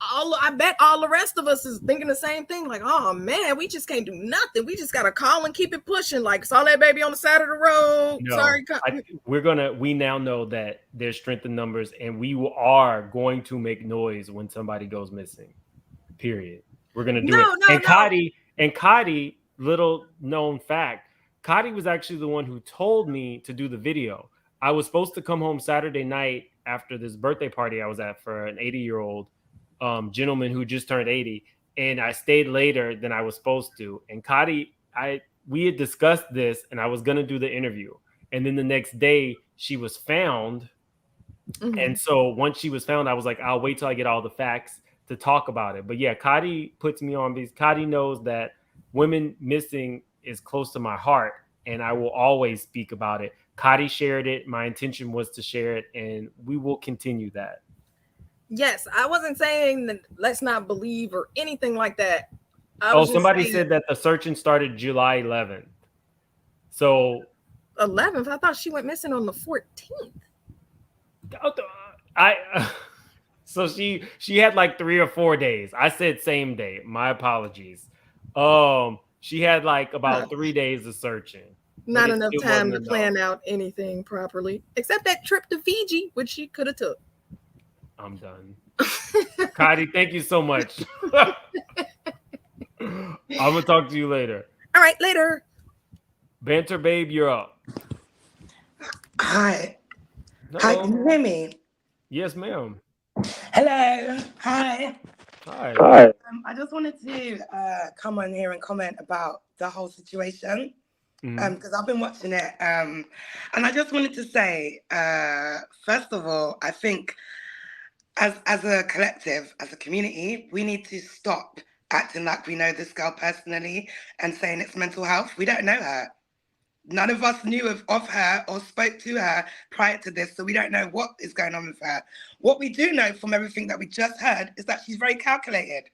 S18: I bet all the rest of us is thinking the same thing. Like, oh man, we just can't do nothing. We just gotta call and keep it pushing. Like, saw that baby on the side of the road.
S1: No,
S18: Sorry,
S1: we now know that there's strength in numbers, and we are going to make noise when somebody goes missing. Period. We're gonna do it. And Cotty, little known fact, Cotty was actually the one who told me to do the video. I was supposed to come home Saturday night after this birthday party I was at for an 80-year-old gentleman who just turned 80, and I stayed later than I was supposed to. And Cotty, we had discussed this, and I was gonna do the interview. And then the next day she was found. Mm-hmm. And so once she was found, I was like, I'll wait till I get all the facts to talk about it. But yeah, Cotty puts me on because Cotty knows that women missing is close to my heart, and I will always speak about it. Cotty shared it. My intention was to share it, and we will continue that.
S18: Yes, I wasn't saying that let's not believe or anything like that.
S1: Somebody said that the searching started July 11th. So
S18: 11th? I thought she went missing on the 14th.
S1: So she had like 3 or 4 days. I said same day. My apologies. She had like about 3 days of searking.
S18: Not enough time to plan out anything properly, except that trip to Fiji, which she could have took.
S1: I'm done. Cotty, thank you so much. I'm gonna talk to you later.
S18: All right, later.
S1: Banter Babe, you're up.
S15: Hi. Hello. Hi, can you hear me?
S1: Yes, ma'am.
S15: Hello. Hi.
S1: Hi.
S15: I just wanted to come on here and comment about the whole situation because I've been watching it, and I just wanted to say, first of all, I think as a collective, as a community, we need to stop acting like we know this girl personally and saying it's mental health. We don't know her. None of us knew of her or spoke to her prior to this, so we don't know what is going on with her. What we do know from everything that we just heard is that she's very calculated,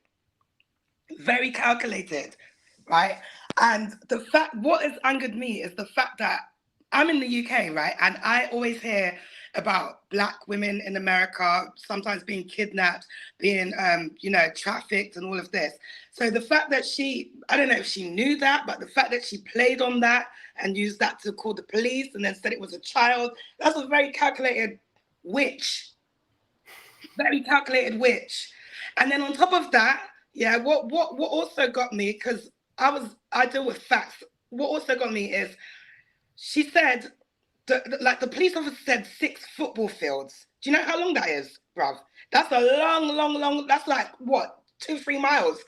S15: right? And what has angered me is the fact that I'm in the UK, right? And I always hear
S19: about Black women in America sometimes being kidnapped, being, trafficked and all of this. So the fact that I don't know if she knew that, but the fact that she played on that and used that to call the police and then said it was a child, that's a very calculated witch. Very calculated witch. And then on top of that, yeah, what also got me, because I deal with facts. What also got me is she said the police officer said 6 football fields. Do you know how long that is, bruv? That's a long, that's like what, 2-3 miles.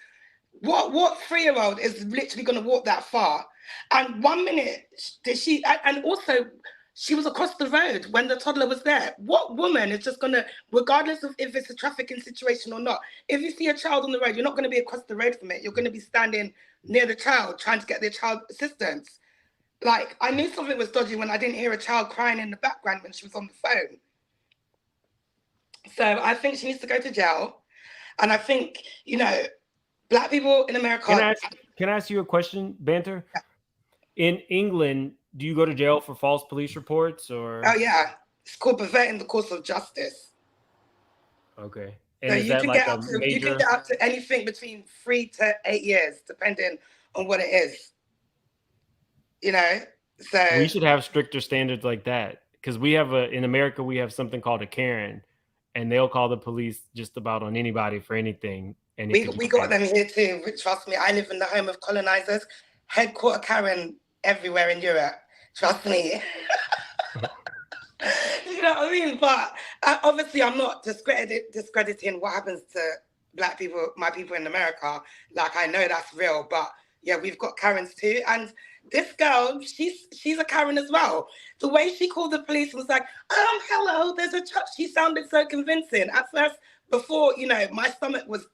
S19: What 3-year-old is literally gonna walk that far? And 1 minute did she, and also she was across the road when the toddler was there. What woman is just gonna, regardless of if it's a trafficking situation or not, if you see a child on the road, you're not gonna be across the road from it. You're gonna be standing near the child, trying to get the child assistance. Like, I knew something was dodgy when I didn't hear a child crying in the background when she was on the phone. So I think she needs to go to jail. And I think, Black people in America.
S1: Can I ask you a question, Banter?
S19: Yeah.
S1: In England, do you go to jail for false police reports or?
S19: Oh yeah, it's called perverting the course of justice.
S1: Okay. And
S19: So
S1: is
S19: you
S1: that
S19: can
S1: like
S19: get
S1: a
S19: up to
S1: major?
S19: you can get up to anything between 3 to 8 years, depending on what it is. So
S1: We should have stricter standards like that, because in America we have something called a Karen, and they'll call the police just about on anybody for anything. And
S19: we got them here too. Trust me, I live in the home of colonizers. Headquarter Karen everywhere in Europe. Trust me. You know what I mean? But obviously, I'm not discrediting what happens to Black people, my people in America. Like, I know that's real, but yeah, we've got Karens too. And this girl, she's a Karen as well. The way she called the police was like, hello, there's a truck. She sounded so convincing. At first, before, my stomach was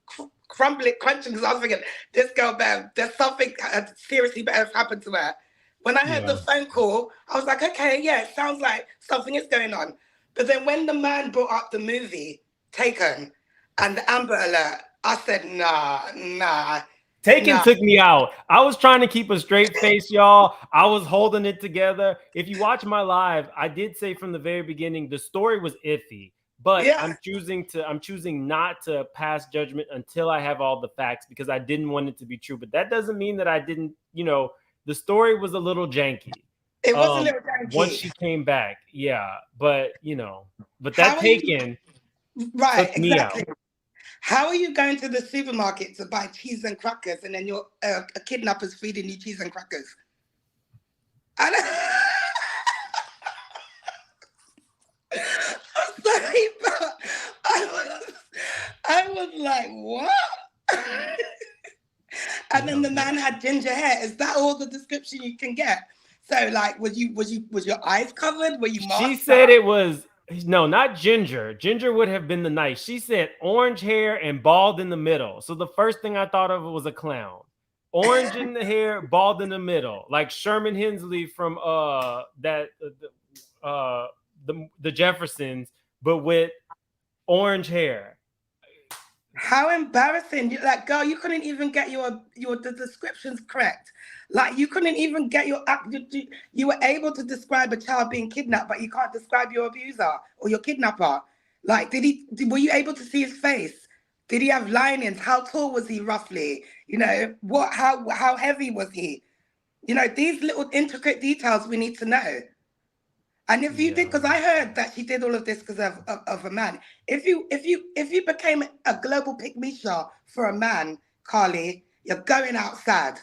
S19: crunching, because I was thinking, this girl, there's something seriously better happened to her. When I heard the phone call, I was like, okay, yeah, it sounds like something is going on. But then when the man brought up the movie, Taken, and the Amber Alert, I said, nah.
S1: Taken took me out. I was trying to keep a straight face, y'all. I was holding it together. If you watch my live, I did say from the very beginning, the story was iffy, but yeah. I'm choosing not to pass judgment until I have all the facts, because I didn't want it to be true. But that doesn't mean that I didn't, the story was a little janky.
S19: It was a little janky.
S1: Once she came back. Yeah. But, but that Taken
S19: right,
S1: took me out.
S19: How are you going to the supermarket to buy cheese and crackers, and then your a kidnapper's feeding you cheese and crackers? I'm sorry, but I was like, what? And then the man had ginger hair. Is that all the description you can get? So, like, was your eyes covered? Were you masked?
S1: She said it was. No, not ginger. Ginger would have been the nice. She said orange hair and bald in the middle. So the first thing I thought of was a clown. Orange in the hair, bald in the middle, like Sherman Hemsley from the Jeffersons, but with orange hair.
S19: How embarrassing! Like, girl, you couldn't even get the descriptions correct. Like, you couldn't even get you were able to describe a child being kidnapped, but you can't describe your abuser or your kidnapper. Like, were you able to see his face? Did he have linings? How tall was he roughly? How heavy was he? These little intricate details we need to know. And if you did, because I heard that she did all of this because of a man. If you became a global pick-me-sha for a man, Carlee, you're going out sad.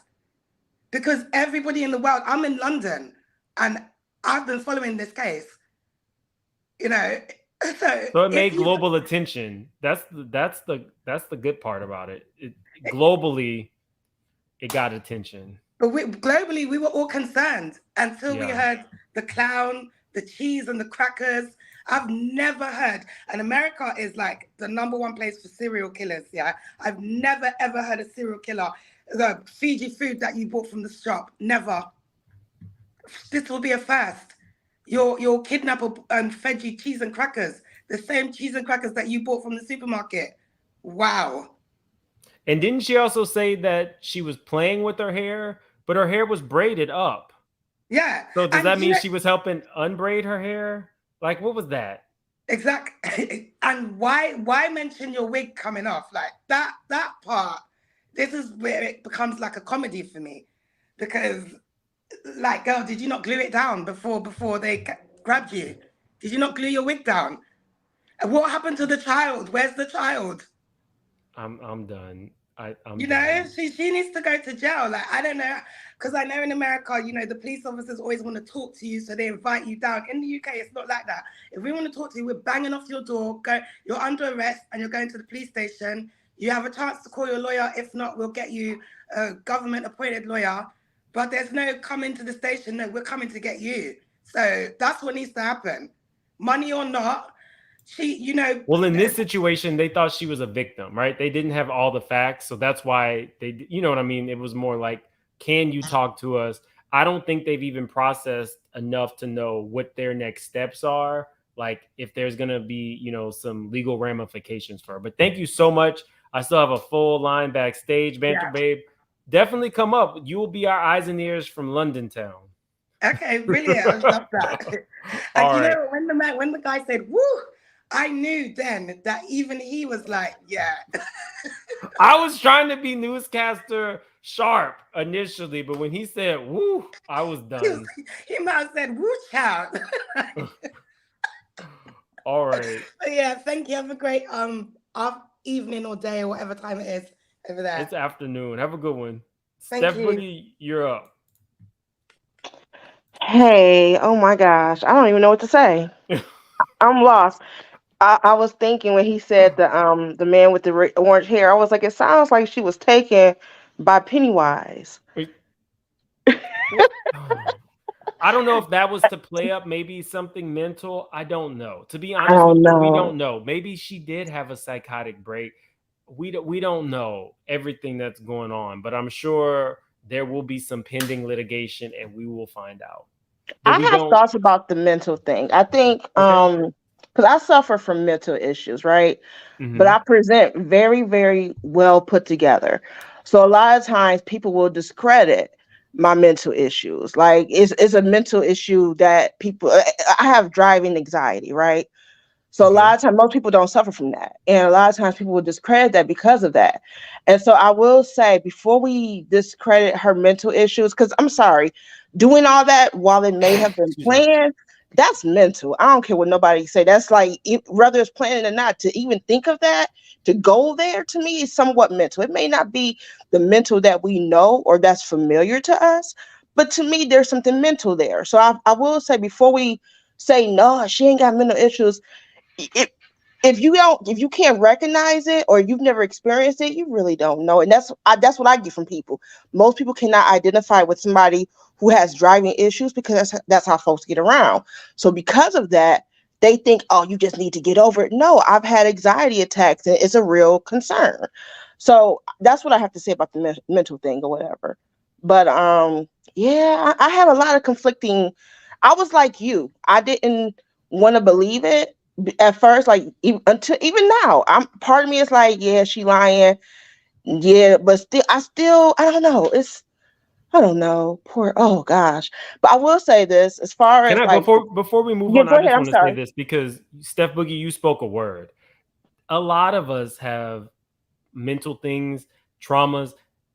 S19: Because everybody in the world, I'm in London, and I've been following this case. So
S1: it made global attention. That's the good part about it. Globally, it got attention.
S19: But globally, we were all concerned until we heard the clown, the cheese and the crackers. I've never heard, and America is like the #1 place for serial killers. Yeah, I've never ever heard a serial killer feed you food that you bought from the shop. Never. This will be a first. Your kidnapper fed you cheese and crackers, the same cheese and crackers that you bought from the supermarket. Wow.
S1: And didn't she also say that she was playing with her hair, but her hair was braided up?
S19: Yeah.
S1: So does that mean she was helping unbraid her hair? Like, what was that?
S19: Exactly. And why mention your wig coming off? Like that part, this is where it becomes like a comedy for me. Because like, girl, did you not glue it down before they grabbed you? Did you not glue your wig down? And what happened to the child? Where's the child?
S1: I'm done. I'm
S19: You know,
S1: done.
S19: she needs to go to jail. Like, I don't know, because I know in America, you know, the police officers always want to talk to you, so they invite you down. In the UK, it's not like that. If we want to talk to you, we're banging off your door. You're under arrest, and you're going to the police station. You have a chance to call your lawyer. If not, we'll get you a government-appointed lawyer. But there's no coming to the station. No, we're coming to get you. So that's what needs to happen. Money or not, you know.
S1: Well, in this situation, they thought she was a victim, right? They didn't have all the facts, so that's why they, you know what I mean? It was more like, can you talk to us? I don't think they've even processed enough to know what their next steps are, like if there's going to be, you know, some legal ramifications for her. But thank you so much. I still have a full line backstage, Banter Babe. Definitely come up. You will be our eyes and ears from London town.
S19: Okay, brilliant. I love that. And you know, when the guy said, woo, I knew then that even he was like, yeah.
S1: I was trying to be newscaster sharp initially, but when he said woo, I was done.
S19: He might have said woo, child.
S1: All right.
S19: But yeah, thank you. Have a great evening or day or whatever time it is over there.
S1: It's afternoon. Have a good one.
S19: Thank
S1: Steph
S19: you.
S1: Boogie, you're up.
S20: Hey, oh my gosh, I don't even know what to say. I'm lost. I was thinking when he said the man with the orange hair, I was like, it sounds like she was taken by Pennywise.
S1: I don't know if that was to play up maybe something mental. I don't know. To be
S20: I
S1: honest with
S20: don't
S1: you, we
S20: know.
S1: don't know. Maybe she did have a psychotic break. We don't know everything that's going on, but I'm sure there will be some pending litigation and we will find out. But
S20: I have thoughts about the mental thing. I think because I suffer from mental issues, right? But I present very, very well put together. So a lot of times people will discredit my mental issues. Like it's a mental issue that people I have driving anxiety, right? So a lot of times most people don't suffer from that. And a lot of times people will discredit that because of that. And so I will say before we discredit her mental issues, because I'm sorry, doing all that while it may have been planned, that's mental. I don't care what nobody say. That's like whether it's planned or not, to even think of that, to go there to me is somewhat mental. It may not be the mental that we know or that's familiar to us, but to me, there's something mental there. So I will say before we say no, she ain't got mental issues, if you can't recognize it or you've never experienced it, you really don't know. And that's what I get from people. Most people cannot identify with somebody who has driving issues because that's how folks get around. So because of that, they think, oh, you just need to get over it. No, I've had anxiety attacks and it's a real concern. So that's what I have to say about the mental thing or whatever. But yeah, I have a lot of conflicting. I was like you. I didn't want to believe it at first, like until even now. Part of me is like, yeah, she lying. Yeah, but still I don't know. I don't know. Oh gosh. But I will say this as far
S1: Can
S20: as
S1: I
S20: like
S1: before we move
S20: yeah,
S1: on,
S20: go
S1: I
S20: ahead.
S1: just
S20: I'm
S1: want to say
S20: sorry.
S1: this because Steph Boogie, you spoke a word. A lot of us have mental things, traumas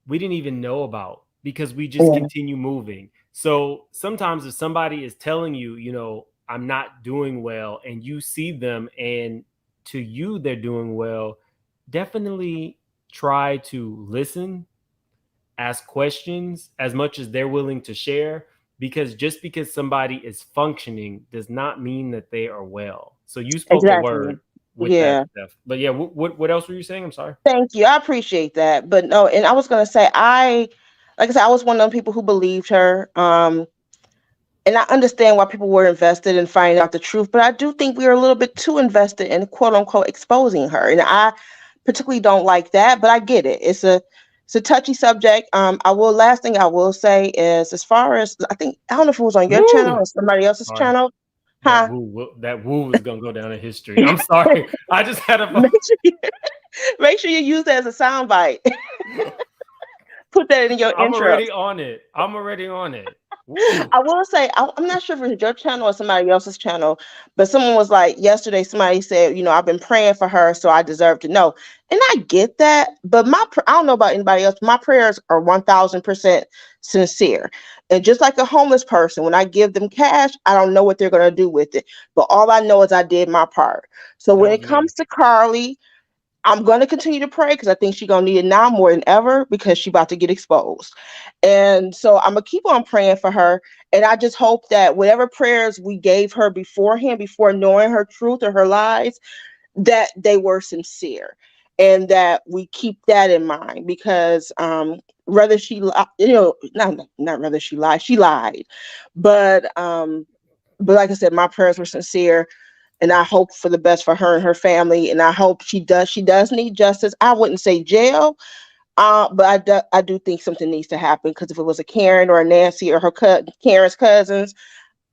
S1: we didn't even know about because we just continue moving. So sometimes if somebody is telling you, you know, I'm not doing well, and you see them and to you they're doing well, definitely try to listen, ask questions as much as they're willing to share, because just because somebody is functioning does not mean that they are well. So you spoke a
S20: Exactly.
S1: word with that
S20: Yeah.
S1: stuff. But yeah, what else were you saying? I'm sorry.
S20: Thank you. I appreciate that. But no, and I was gonna say like I said, I was one of the people who believed her. And I understand why people were invested in finding out the truth, but I do think we are a little bit too invested in quote unquote exposing her. And I particularly don't like that, but I get it. It's a touchy subject. Last thing I will say is as far as I don't know if it was on your channel or somebody else's
S1: Sorry.
S20: channel.
S1: That woo is gonna go down in history. I'm sorry. I just had a
S20: make sure you use that as a soundbite. Put that in your
S1: I'm
S20: intro.
S1: already on it. Woo.
S20: I will say, I'm not sure if it's your channel or somebody else's channel, but someone was like, yesterday, somebody said, I've been praying for her, so I deserve to know. And I get that, but I don't know about anybody else. My prayers are 1000% sincere. And just like a homeless person, when I give them cash, I don't know what they're going to do with it. But all I know is I did my part. So when it comes to Carlee, I'm going to continue to pray because I think she's going to need it now more than ever because she's about to get exposed. And so I'm going to keep on praying for her. And I just hope that whatever prayers we gave her beforehand, before knowing her truth or her lies, that they were sincere and that we keep that in mind because whether she, not whether she lied, but like I said, my prayers were sincere. And I hope for the best for her and her family. And I hope she does need justice. I wouldn't say jail, but I do think something needs to happen because if it was a Karen or a Nancy or Karen's cousins,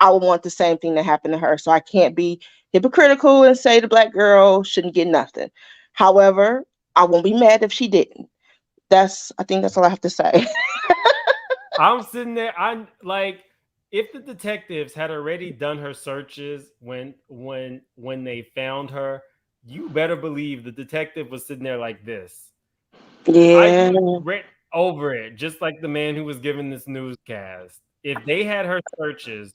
S20: I would want the same thing to happen to her. So I can't be hypocritical and say the black girl shouldn't get nothing. However, I won't be mad if she didn't. I think that's all I have to say.
S1: I'm sitting there. I'm like, if the detectives had already done her searches when they found her, you better believe the detective was sitting there like this.
S20: Yeah.
S1: Over it, just like the man who was giving this newscast. If they had her searches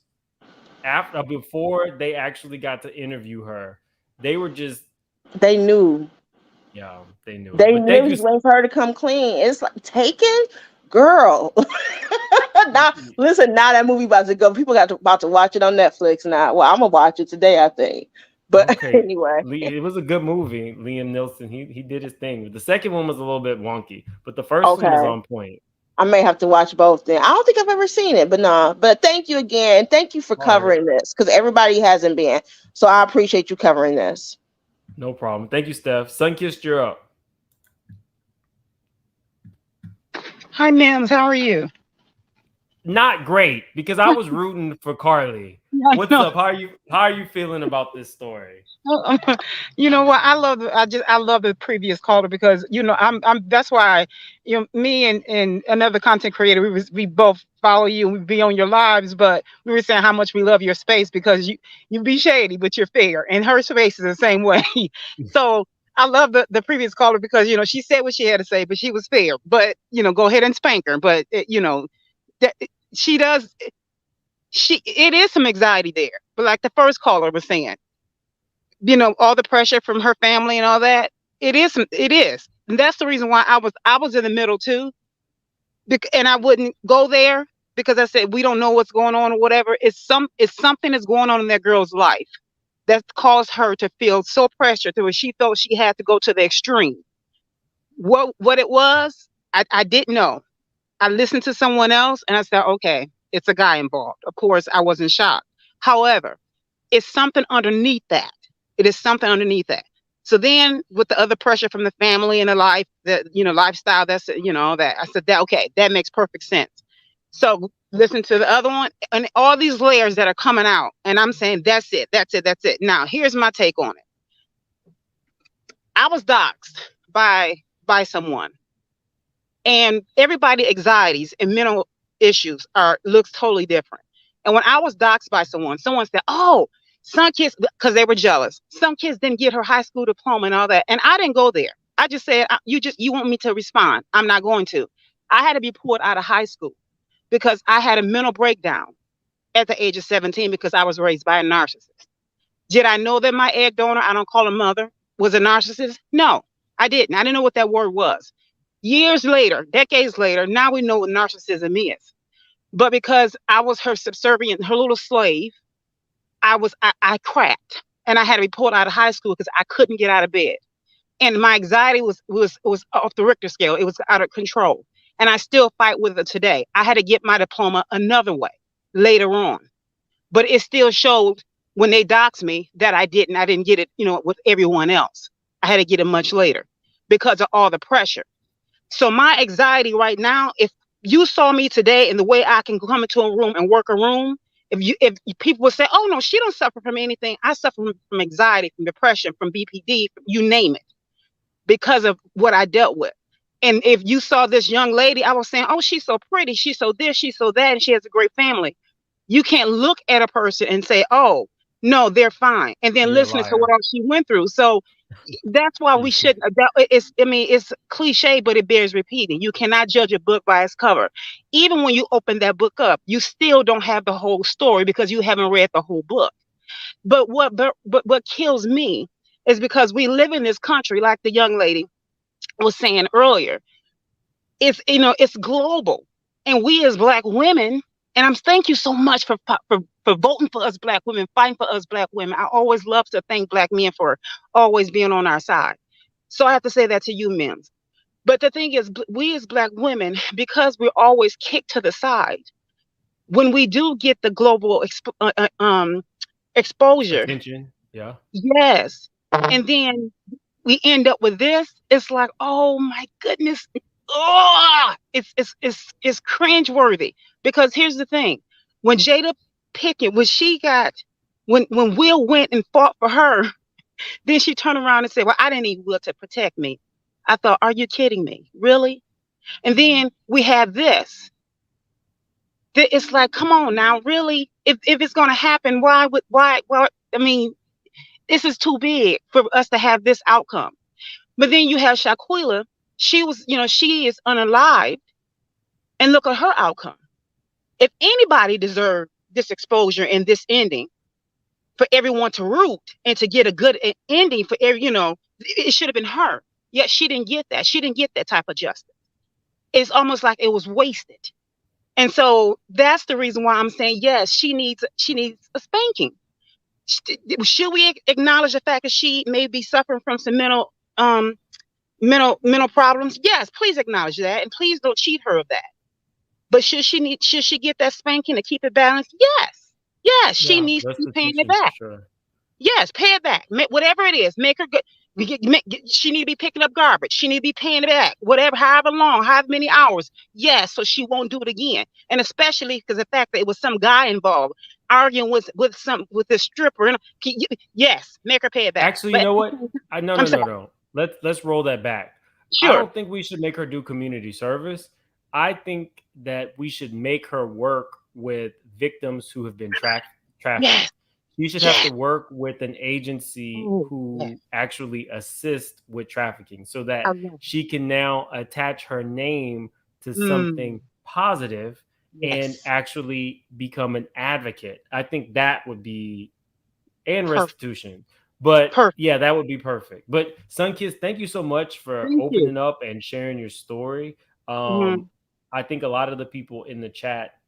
S1: before they actually got to interview her, they
S20: knew.
S1: Yeah, they knew.
S20: They
S1: But
S20: knew he was waiting for her to come clean. It's like taken, girl. Now listen, now that movie about to go. People about to watch it on Netflix now. Well, I'm gonna watch it today, I think. But
S1: okay.
S20: anyway,
S1: It was a good movie. Liam Neeson, he did his thing. The second one was a little bit wonky, but the first one was on point.
S20: I may have to watch both then. I don't think I've ever seen it, but no. But thank you again. And thank you for covering this because everybody hasn't been. So I appreciate you covering this.
S1: No problem. Thank you, Steph. Sunkissed, you're up.
S21: Hi, Mims. How are you?
S1: Not great because I was rooting for Carlee. What's up? How are you feeling about this story?
S21: You know what? I love the previous caller because I'm that's why me and another content creator we both follow you and we be on your lives, but we were saying how much we love your space because you be shady but you're fair, and her space is the same way. So I love the previous caller because she said what she had to say, but she was fair. But go ahead and spank her. But that she does. It is some anxiety there, but like the first caller was saying, all the pressure from her family and all that. It is, and that's the reason why I was in the middle too, and I wouldn't go there because I said we don't know what's going on or whatever. It's something that's going on in that girl's life that caused her to feel so pressured to where she felt she had to go to the extreme. What it was, I didn't know. I listened to someone else and I said, okay, it's a guy involved. Of course, I wasn't shocked. However, it's something underneath that. It is something underneath that. So then with the other pressure from the family and the life, lifestyle, that I said that, okay, that makes perfect sense. So listen to the other one and all these layers that are coming out. And I'm saying, that's it. Now, here's my take on it. I was doxxed by someone. And everybody anxieties and mental issues looks totally different. And when I was doxxed by someone said, oh, some kids, because they were jealous, some kids didn't get her high school diploma and all that. And I didn't go there. I just said, you want me to respond. I'm not going to. I had to be pulled out of high school because I had a mental breakdown at the age of 17 because I was raised by a narcissist. Did I know that my egg donor, I don't call her mother, was a narcissist? No, I didn't. I didn't know what that word was. Years later, decades later, now we know what narcissism is. But because I was her subservient, her little slave, I cracked and I had to be pulled out of high school because I couldn't get out of bed. And my anxiety was off the Richter scale. It was out of control. And I still fight with it today. I had to get my diploma another way later on. But it still showed when they doxed me that I didn't get it, with everyone else. I had to get it much later because of all the pressure. So my anxiety right now, if you saw me today and the way I can come into a room and work a room, if people would say, oh no, she don't suffer from anything. I suffer from anxiety, from depression, from BPD, you name it, because of what I dealt with. And if you saw this young lady, I was saying, oh, she's so pretty, she's so this, she's so that, and she has a great family. You can't look at a person and say, oh, no, they're fine. And then
S1: You're a
S21: listening to what
S1: liar.
S21: else she went through. So that's why we shouldn't. I mean, it's cliche, but it bears repeating. You cannot judge a book by its cover. Even when you open that book up, you still don't have the whole story because you haven't read the whole book. But what kills me is because we live in this country, like the young lady was saying earlier. It's it's global, and we as Black women. And thank you so much for voting for us Black women, fighting for us Black women. I always love to thank Black men for always being on our side. So I have to say that to you, men. But the thing is, we as Black women, because we're always kicked to the side, when we do get the global exposure,
S1: Attention. Yeah.
S21: yes, and then we end up with this. It's like, oh my goodness, oh, it's cringeworthy. Because here's the thing: when Jada Pickett, when Will went and fought for her, then she turned around and said, "Well, I didn't need Will to protect me." I thought, are you kidding me? Really? And then we have this. It's like, come on now, really? If it's gonna happen, why? Well, I mean, this is too big for us to have this outcome. But then you have Shaquilla. She is unalived, and look at her outcome. If anybody deserved this exposure and this ending, for everyone to root and to get a good ending for it should have been her. Yet she didn't get that. She didn't get that type of justice. It's almost like it was wasted. And so that's the reason why I'm saying, yes, she needs a spanking. Should we acknowledge the fact that she may be suffering from some mental problems? Yes, please acknowledge that, and please don't cheat her of that. But should she get that spanking to keep it balanced? Yes, she
S1: Yeah,
S21: needs to be paying it
S1: restitution for
S21: back.
S1: sure.
S21: Yes, pay it back. Whatever it is, make her good. She need to be picking up garbage. She need to be paying it back. Whatever, however long, however many hours. Yes, so she won't do it again. And especially because the fact that it was some guy involved arguing with this stripper. And yes, make her pay it back.
S1: Actually, you
S21: But
S1: know what? No,
S21: I'm
S1: no,
S21: sorry.
S1: no, no. Let's roll that back. I
S21: Sure.
S1: don't think we should make her do community service. I think that we should make her work with victims who have been trafficked.
S21: Yes.
S1: You should have to work with an agency
S21: Oh,
S1: who
S21: yes.
S1: actually assists with trafficking so that
S21: I love
S1: she can now attach her name to
S21: Mm,
S1: something positive and
S21: yes.
S1: actually become an advocate. I think that would be, and
S21: Perfect.
S1: restitution. But
S21: Perfect.
S1: yeah, that would be perfect. But Sunkiss, thank you so much for
S21: Thank you.
S1: opening up and sharing your story.
S21: Mhm.
S1: I think a lot of the people in the chat,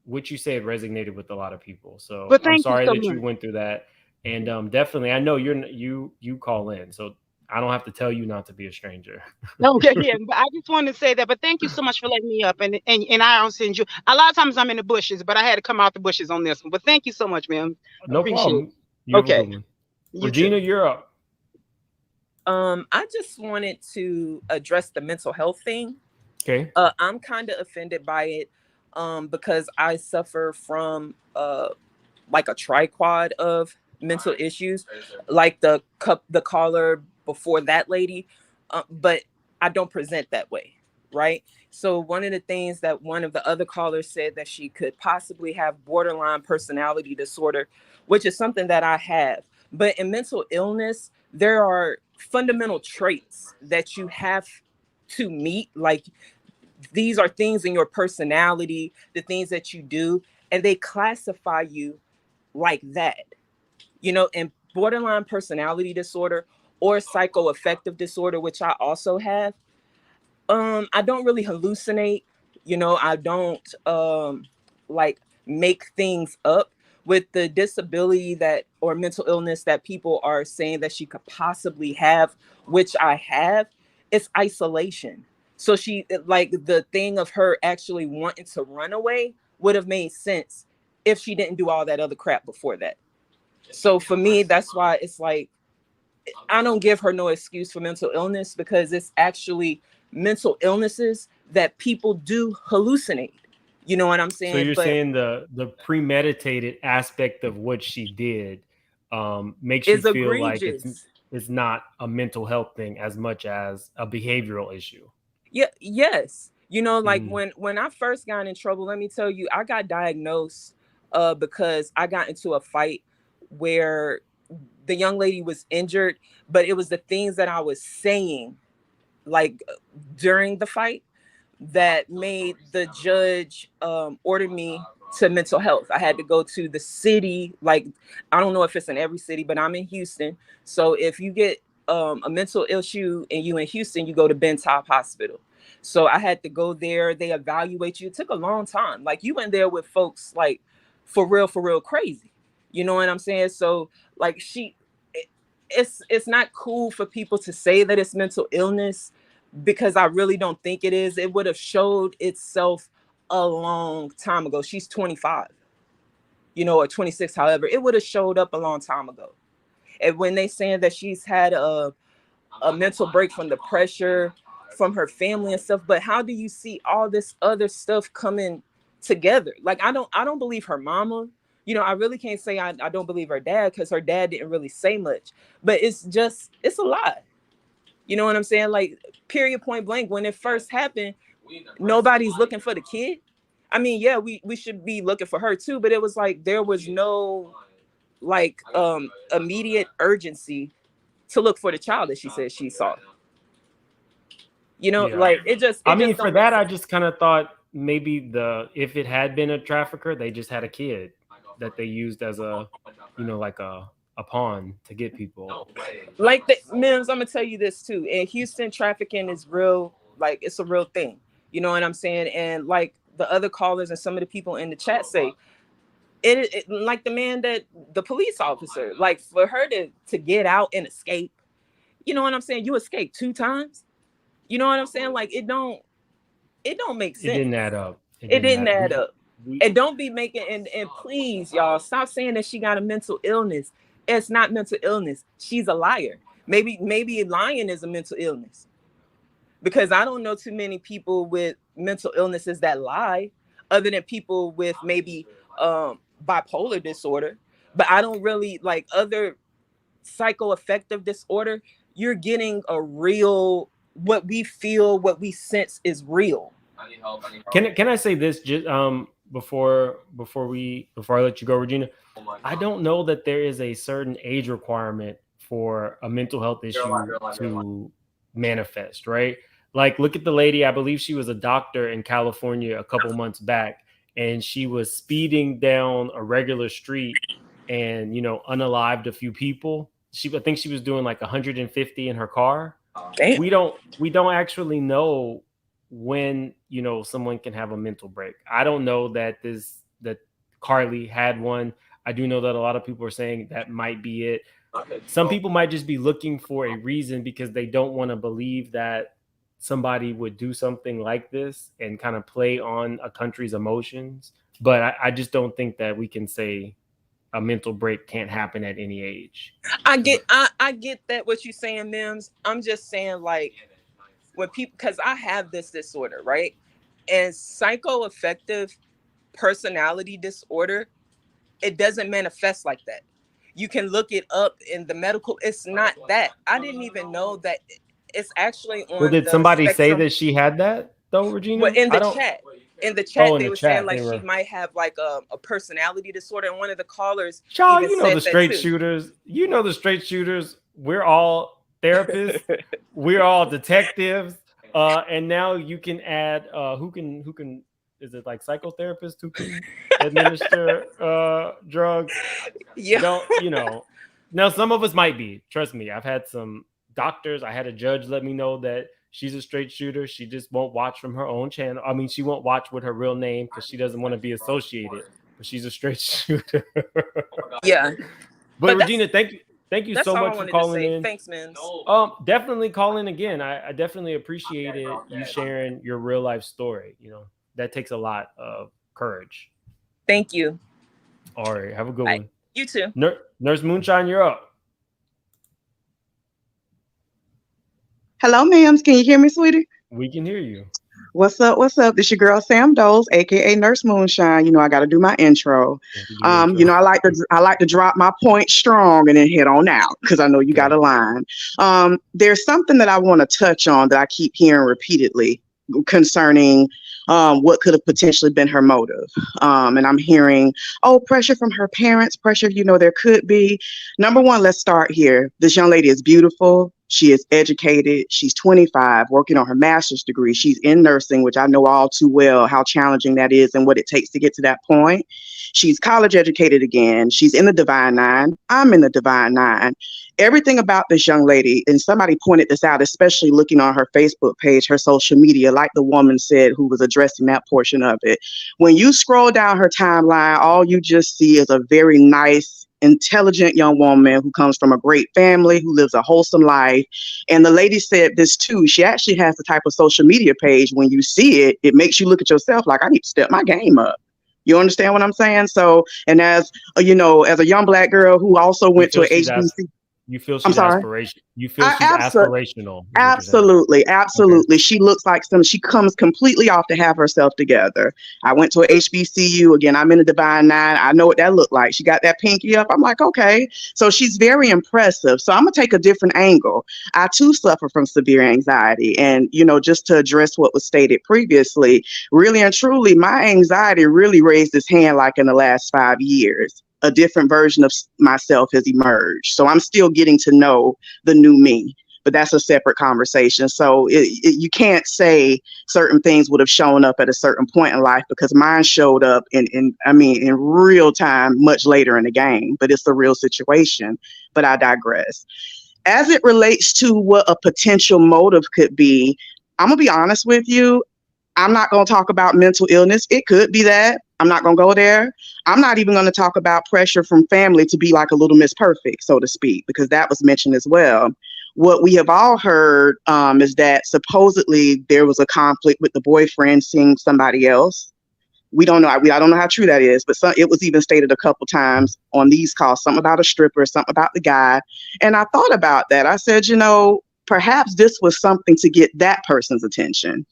S1: what you said resonated with a lot of people. So
S21: But
S1: I'm
S21: thank you
S1: sorry
S21: so
S1: that you
S21: much.
S1: went through that. And definitely, I know you call in, so I don't have to tell you not to be a stranger.
S21: Okay, yeah, but I just wanted to say that. But thank you so much for letting me up, and I'll send you. A lot of times I'm in the bushes, but I had to come out the bushes on this one. But thank you so much, man.
S1: No
S21: Appreciate it.
S1: problem. You have a
S21: Okay,
S1: good one.
S21: you
S1: Regina,
S21: too.
S1: you're up.
S2: I just wanted to address the mental health thing.
S1: Okay.
S2: I'm kind of offended by it because I suffer from like a triquad of mental issues, like the caller before that lady, but I don't present that way, right? So one of the things that one of the other callers said that she could possibly have borderline personality disorder, which is something that I have. But in mental illness, there are fundamental traits that you have to meet, like these are things in your personality, the things that you do, and they classify you like that, and borderline personality disorder or psychoaffective disorder, which I also have. I don't really hallucinate, I don't like make things up. With the disability that or mental illness that people are saying that she could possibly have, which I have, it's isolation. So she, like, the thing of her actually wanting to run away would have made sense if she didn't do all that other crap before that. So for me, that's why it's like I don't give her no excuse for mental illness, because it's actually mental illnesses that people do hallucinate. You know what I'm
S1: So
S2: saying?
S1: you're
S2: But
S1: saying the premeditated aspect of what she did makes you
S2: it's
S1: feel like it's
S2: egregious.
S1: it's not a mental health thing as much as a behavioral issue.
S2: Yeah, yes. You know, like
S1: Mm.
S2: when I first got in trouble, let me tell you, I got diagnosed because I got into a fight where the young lady was injured, but it was the things that I was saying like during the fight that made the judge order me to mental health. I had to go to the city. Like, I don't know if it's in every city, but I'm in Houston. So if you get a mental issue and you in Houston, you go to Ben Top Hospital. So I had to go there. They evaluate you. It took a long time. Like, you went there with folks like for real crazy. You know what I'm saying? So like it's not cool for people to say that it's mental illness, because I really don't think it is. It would have showed itself a long time ago. She's 25, you know, or 26, however. It would have showed up a long time ago. And when they saying that she's had a mental break from the pressure from her family and stuff, but how do you see all this other stuff coming together? Like, I don't believe her mama. You know, I really can't say I don't believe her dad, because her dad didn't really say much. But it's a lot. You know what I'm saying? Like, period, point blank, when it first happened, nobody's looking for the kid. I mean, yeah, we should be looking for her too, but it was like there was no like immediate urgency to look for the child that she said she saw. You know,
S1: Yeah.
S2: like it just
S1: I mean,
S2: just
S1: for
S2: don't make
S1: that, I
S2: sense.
S1: just kind of thought maybe if it had been a trafficker, they just had a kid that they used as a, like a pawn to get people.
S2: Like the Mims, I'm gonna tell you this too. In Houston, trafficking is real, like it's a real thing. You know what I'm saying? And like the other callers and some of the people in the chat say, it like the man that the police officer, like for her to get out and escape, you know what I'm saying? You escaped 2 times. You know what I'm saying? Like it don't make
S1: It didn't
S2: sense.
S1: add up. It
S2: It
S1: didn't
S2: didn't
S1: add.
S2: add up. And don't be making and please, y'all, stop saying that she got a mental illness. It's not mental illness. She's a liar. Maybe lying is a mental illness. Because I don't know too many people with mental illnesses that lie, other than people with maybe bipolar disorder. But I don't really like other psychoaffective disorder. You're getting a real, what we feel, what we sense is real.
S1: Can I say this just before I let you go, Regina? I don't know that there is a certain age requirement for a mental health issue to manifest, right? Like, look at the lady, I believe she was a doctor in California a couple months back, and she was speeding down a regular street and, unalived a few people. I think she was doing like 150 in her car.
S2: Damn.
S1: We don't actually know when, someone can have a mental break. I don't know that Carlee had one. I do know that a lot of people are saying that might be it. Some people might just be looking for a reason because they don't want to believe that somebody would do something like this and kind of play on a country's emotions. But I just don't think that we can say a mental break can't happen at any age.
S2: I get that what you're saying, Mims. I'm just saying, like, when people, because I have this disorder, right? And psychoaffective personality disorder, it doesn't manifest like that. You can look it up in the medical. It's not that. I didn't even know that it's actually
S1: Well,
S2: on
S1: did
S2: the
S1: somebody say
S2: spectrum.
S1: that she had that though,
S2: Well,
S1: Regina?
S2: in
S1: I
S2: the
S1: don't.
S2: chat, in the
S1: Oh,
S2: chat,
S1: in
S2: they
S1: the
S2: were saying
S1: chat,
S2: like
S1: they
S2: she
S1: were.
S2: might have like a personality disorder, and one of the callers
S1: Child,
S2: even
S1: you know
S2: said
S1: the
S2: that
S1: straight
S2: too.
S1: shooters. You know the straight shooters. We're all therapists. We're all detectives. And now you can add who can is it like psychotherapists who can administer drugs?
S2: Yeah.
S1: Don't now some of us might be. Trust me, I've had some doctors. I had a judge let me know that she's a straight shooter. She just won't watch from her own channel. I mean, she won't watch with her real name because she doesn't want to be associated. But she's a straight shooter.
S2: Yeah.
S1: But
S2: But
S1: Regina, thank you
S2: that's
S1: so
S2: all I
S1: much for
S2: wanted to
S1: calling
S2: say.
S1: in.
S2: Thanks, Mims.
S1: Definitely call in again. I definitely appreciated you sharing your real life story. That takes a lot of courage.
S2: Thank you.
S1: All right, have a good one.
S2: You too.
S1: Nurse Moonshine, you're up.
S6: Hello, ma'ams. Can you hear me, sweetie?
S1: We can hear you.
S6: What's up? What's up? This your girl Sam Doles, aka Nurse Moonshine. You know I got to do my intro. You know I like to drop my point strong and then head on out because I know you got a line. There's something that I want to touch on that I keep hearing repeatedly concerning what could have potentially been her motive. And I'm hearing, oh, pressure from her parents, pressure, you know, there could be. Number one, let's start here. This young lady is beautiful. She is educated. She's 25, working on her master's degree. She's in nursing, which I know all too well how challenging that is and what it takes to get to that point. She's college educated again. She's in the Divine Nine. I'm in the Divine Nine. Everything about this young lady, and somebody pointed this out, especially looking on her Facebook page, her social media, like the woman said who was addressing that portion of it. When you scroll down her timeline, all you just see is a very nice, intelligent young woman who comes from a great family, who lives a wholesome life. And the lady said this too. She actually has the type of social media page, when you see it, it makes you look at yourself like, I need to step my game up. You understand what I'm saying? So, and as you know, as a young Black girl who also went to a HBC.
S1: You feel she's aspirational. You feel she's aspirational.
S6: Absolutely. She looks like she comes completely off to have herself together. I went to a HBCU. Again, I'm in the Divine Nine. I know what that looked like. She got that pinky up. I'm like, okay. So she's very impressive. So I'm going to take a different angle. I too suffer from severe anxiety. And, you know, just to address what was stated previously, really and truly, my anxiety really raised its hand like in the last 5 years. A different version of myself has emerged. So I'm still getting to know the new me, but that's a separate conversation. So you can't say certain things would have shown up at a certain point in life because mine showed up in real time, much later in the game, but it's a real situation. But I digress. As it relates to what a potential motive could be, I'm gonna be honest with you. I'm not going to talk about mental illness. It could be that. I'm not going to go there. I'm not even going to talk about pressure from family to be like a little Miss Perfect, so to speak, because that was mentioned as well. What we have all heard is that supposedly there was a conflict with the boyfriend seeing somebody else. We don't know. I don't know how true that is, but it was even stated a couple times on these calls, something about a stripper, something about the guy. And I thought about that. I said, you know, perhaps this was something to get that person's attention.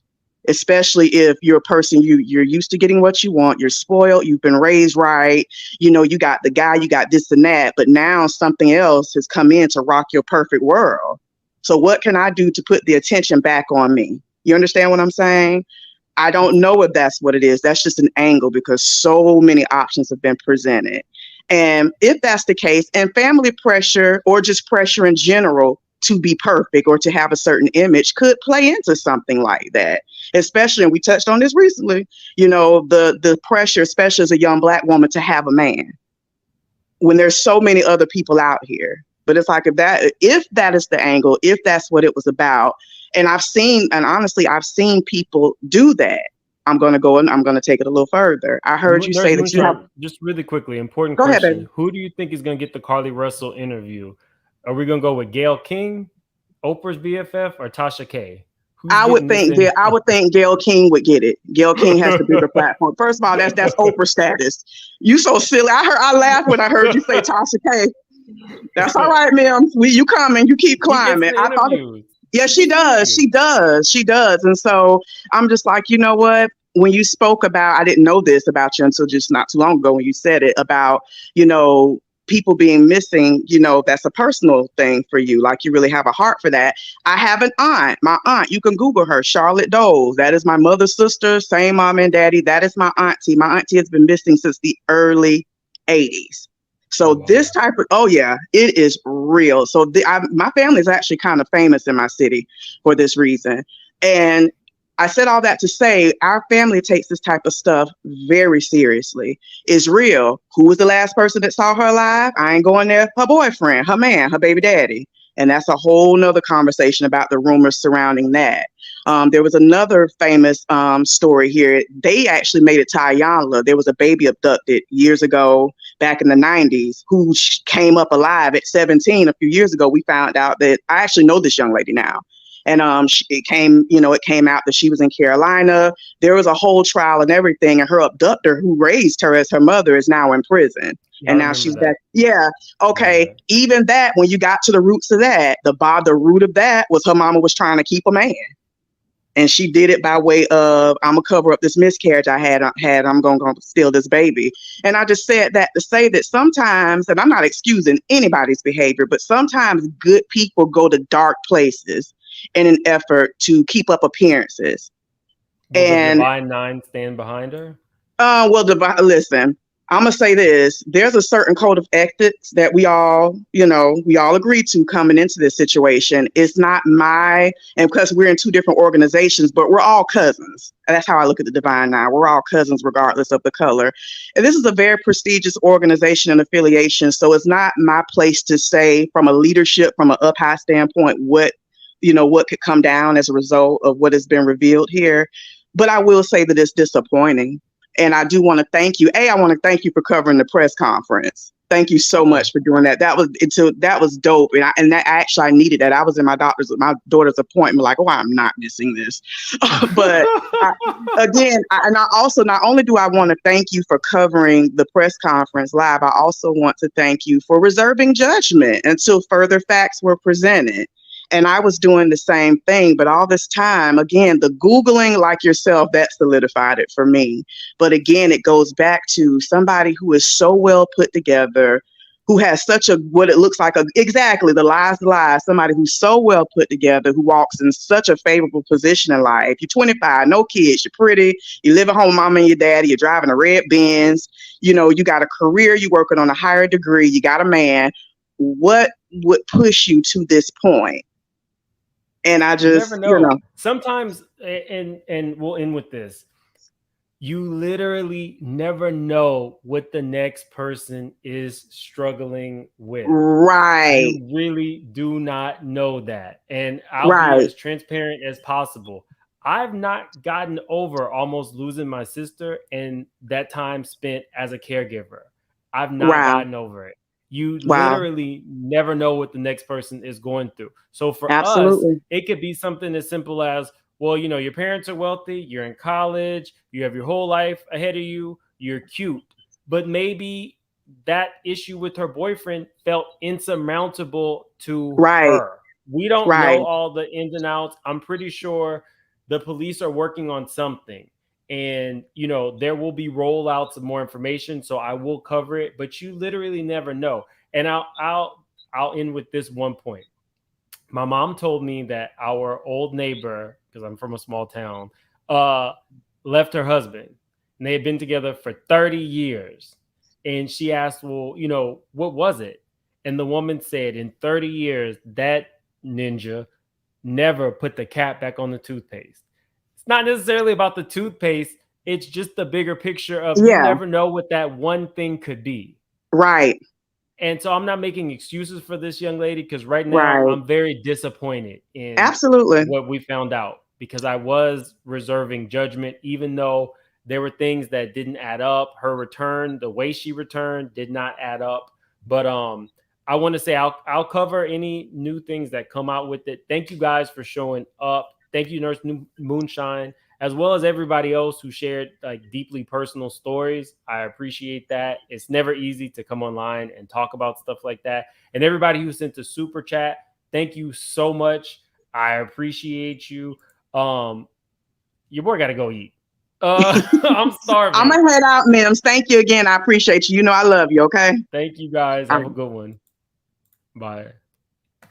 S6: Especially if you're a person, you're used to getting what you want, you're spoiled, you've been raised right, you know, you got the guy, you got this and that, but now something else has come in to rock your perfect world. So what can I do to put the attention back on me? You understand what I'm saying? I don't know if that's what it is. That's just an angle because so many options have been presented. And if that's the case, and family pressure or just pressure in general to be perfect or to have a certain image could play into something like that. Especially, and we touched on this recently, you know, the pressure, especially as a young Black woman, to have a man when there's so many other people out here. But it's like if that is the angle, if that's what it was about, and honestly, I've seen people do that. I'm going to go and I'm going to take it a little further. I heard you say that you have.
S1: Just really quickly, important
S6: Go
S1: question.
S6: ahead, baby.
S1: Who do you think is going to get the Carlee Russell interview? Are we going to go with Gayle King, Oprah's BFF, or Tasha K?
S6: I would think Gayle King would get it. Gayle King has the bigger platform. First of all, that's Oprah status. You so silly. I laughed when I heard you say Tasha K. That's all right, ma'am. You coming? You keep climbing. I thought. Yeah, she does. She does. And so I'm just like, you know what? When you spoke about, I didn't know this about you until just not too long ago when you said it about, you know, people being missing, you know, that's a personal thing for you. Like you really have a heart for that. I have an aunt, my aunt, you can Google her, Charlotte Doles. That is my mother's sister, same mom and daddy. That is my auntie. My auntie has been missing since the early 80s. So this type of, oh yeah, it is real. So my family is actually kind of famous in my city for this reason. And I said all that to say our family takes this type of stuff very seriously. It's real. Who was the last person that saw her alive? I ain't going there. Her boyfriend, her man, her baby daddy. And that's a whole nother conversation about the rumors surrounding that. There was another famous story here. They actually made it to Ayanla. There was a baby abducted years ago, back in the 90s, who came up alive at 17. A few years ago, we found out that I actually know this young lady now. And it came out that she was in Carolina. There was a whole trial and everything. And her abductor, who raised her as her mother, is now in prison. And now she's back. Yeah. Okay. Even that, when you got to the roots of that, the root of that was her mama was trying to keep a man. And she did it by way of, I'm gonna cover up this miscarriage I had. I'm gonna steal this baby. And I just said that to say that sometimes, and I'm not excusing anybody's behavior, but sometimes good people go to dark places in an effort to keep up appearances.
S1: Will the
S6: And
S1: Divine Nine stand behind her?
S6: well, listen, I'm gonna say this. There's a certain code of ethics that we all agree to coming into this situation. It's not and because we're in two different organizations, but we're all cousins. And that's how I look at the Divine Nine. We're all cousins regardless of the color. And this is a very prestigious organization and affiliation. So it's not my place to say from a leadership, from an up high standpoint, what could come down as a result of what has been revealed here. But I will say that it's disappointing. And I do want to thank you. I want to thank you for covering the press conference. Thank you so much for doing that. That was dope. And I needed that. I was in my daughter's appointment, like, oh, I'm not missing this. But I also, not only do I want to thank you for covering the press conference live, I also want to thank you for reserving judgment until further facts were presented. And I was doing the same thing, but all this time, again, the Googling like yourself, that solidified it for me. But again, it goes back to somebody who is so well put together, who has what it looks like, exactly, the lies, somebody who's so well put together, who walks in such a favorable position in life. You're 25, no kids, you're pretty, you live at home with mama and your daddy, you're driving a red Benz, you got a career, you're working on a higher degree, you got a man. What would push you to this point? And I just,
S1: you never know. Sometimes, and we'll end with this. You literally never know what the next person is struggling with.
S6: Right.
S1: You really do not know that. And I'll be as transparent as possible. I've not gotten over almost losing my sister and that time spent as a caregiver. I've not gotten over it. You literally never know what the next person is going through. So for us, it could be something as simple as, well, your parents are wealthy, you're in college, you have your whole life ahead of you, you're cute. But maybe that issue with her boyfriend felt insurmountable to her. We don't know all the ins and outs. I'm pretty sure the police are working on something. And, there will be rollouts of more information. So I will cover it, but you literally never know. And I'll end with this one point. My mom told me that our old neighbor, because I'm from a small town, left her husband. And they had been together for 30 years. And she asked, well, what was it? And the woman said, in 30 years, that ninja never put the cap back on the toothpaste. It's not necessarily about the toothpaste. It's just the bigger picture of you never know what that one thing could be.
S6: Right.
S1: And so I'm not making excuses for this young lady because right now I'm very disappointed in what we found out because I was reserving judgment, even though there were things that didn't add up. Her return, the way she returned did not add up. But I want to say I'll cover any new things that come out with it. Thank you guys for showing up. Thank you, Nurse Moonshine, as well as everybody else who shared deeply personal stories. I appreciate that. It's never easy to come online and talk about stuff like that. And everybody who sent a super chat, thank you so much. I appreciate you. Your boy got to go eat. I'm starving.
S6: I'm going to head out, Mims. Thank you again. I appreciate you. I love you, okay?
S1: Thank you, guys. Have a good one. Bye.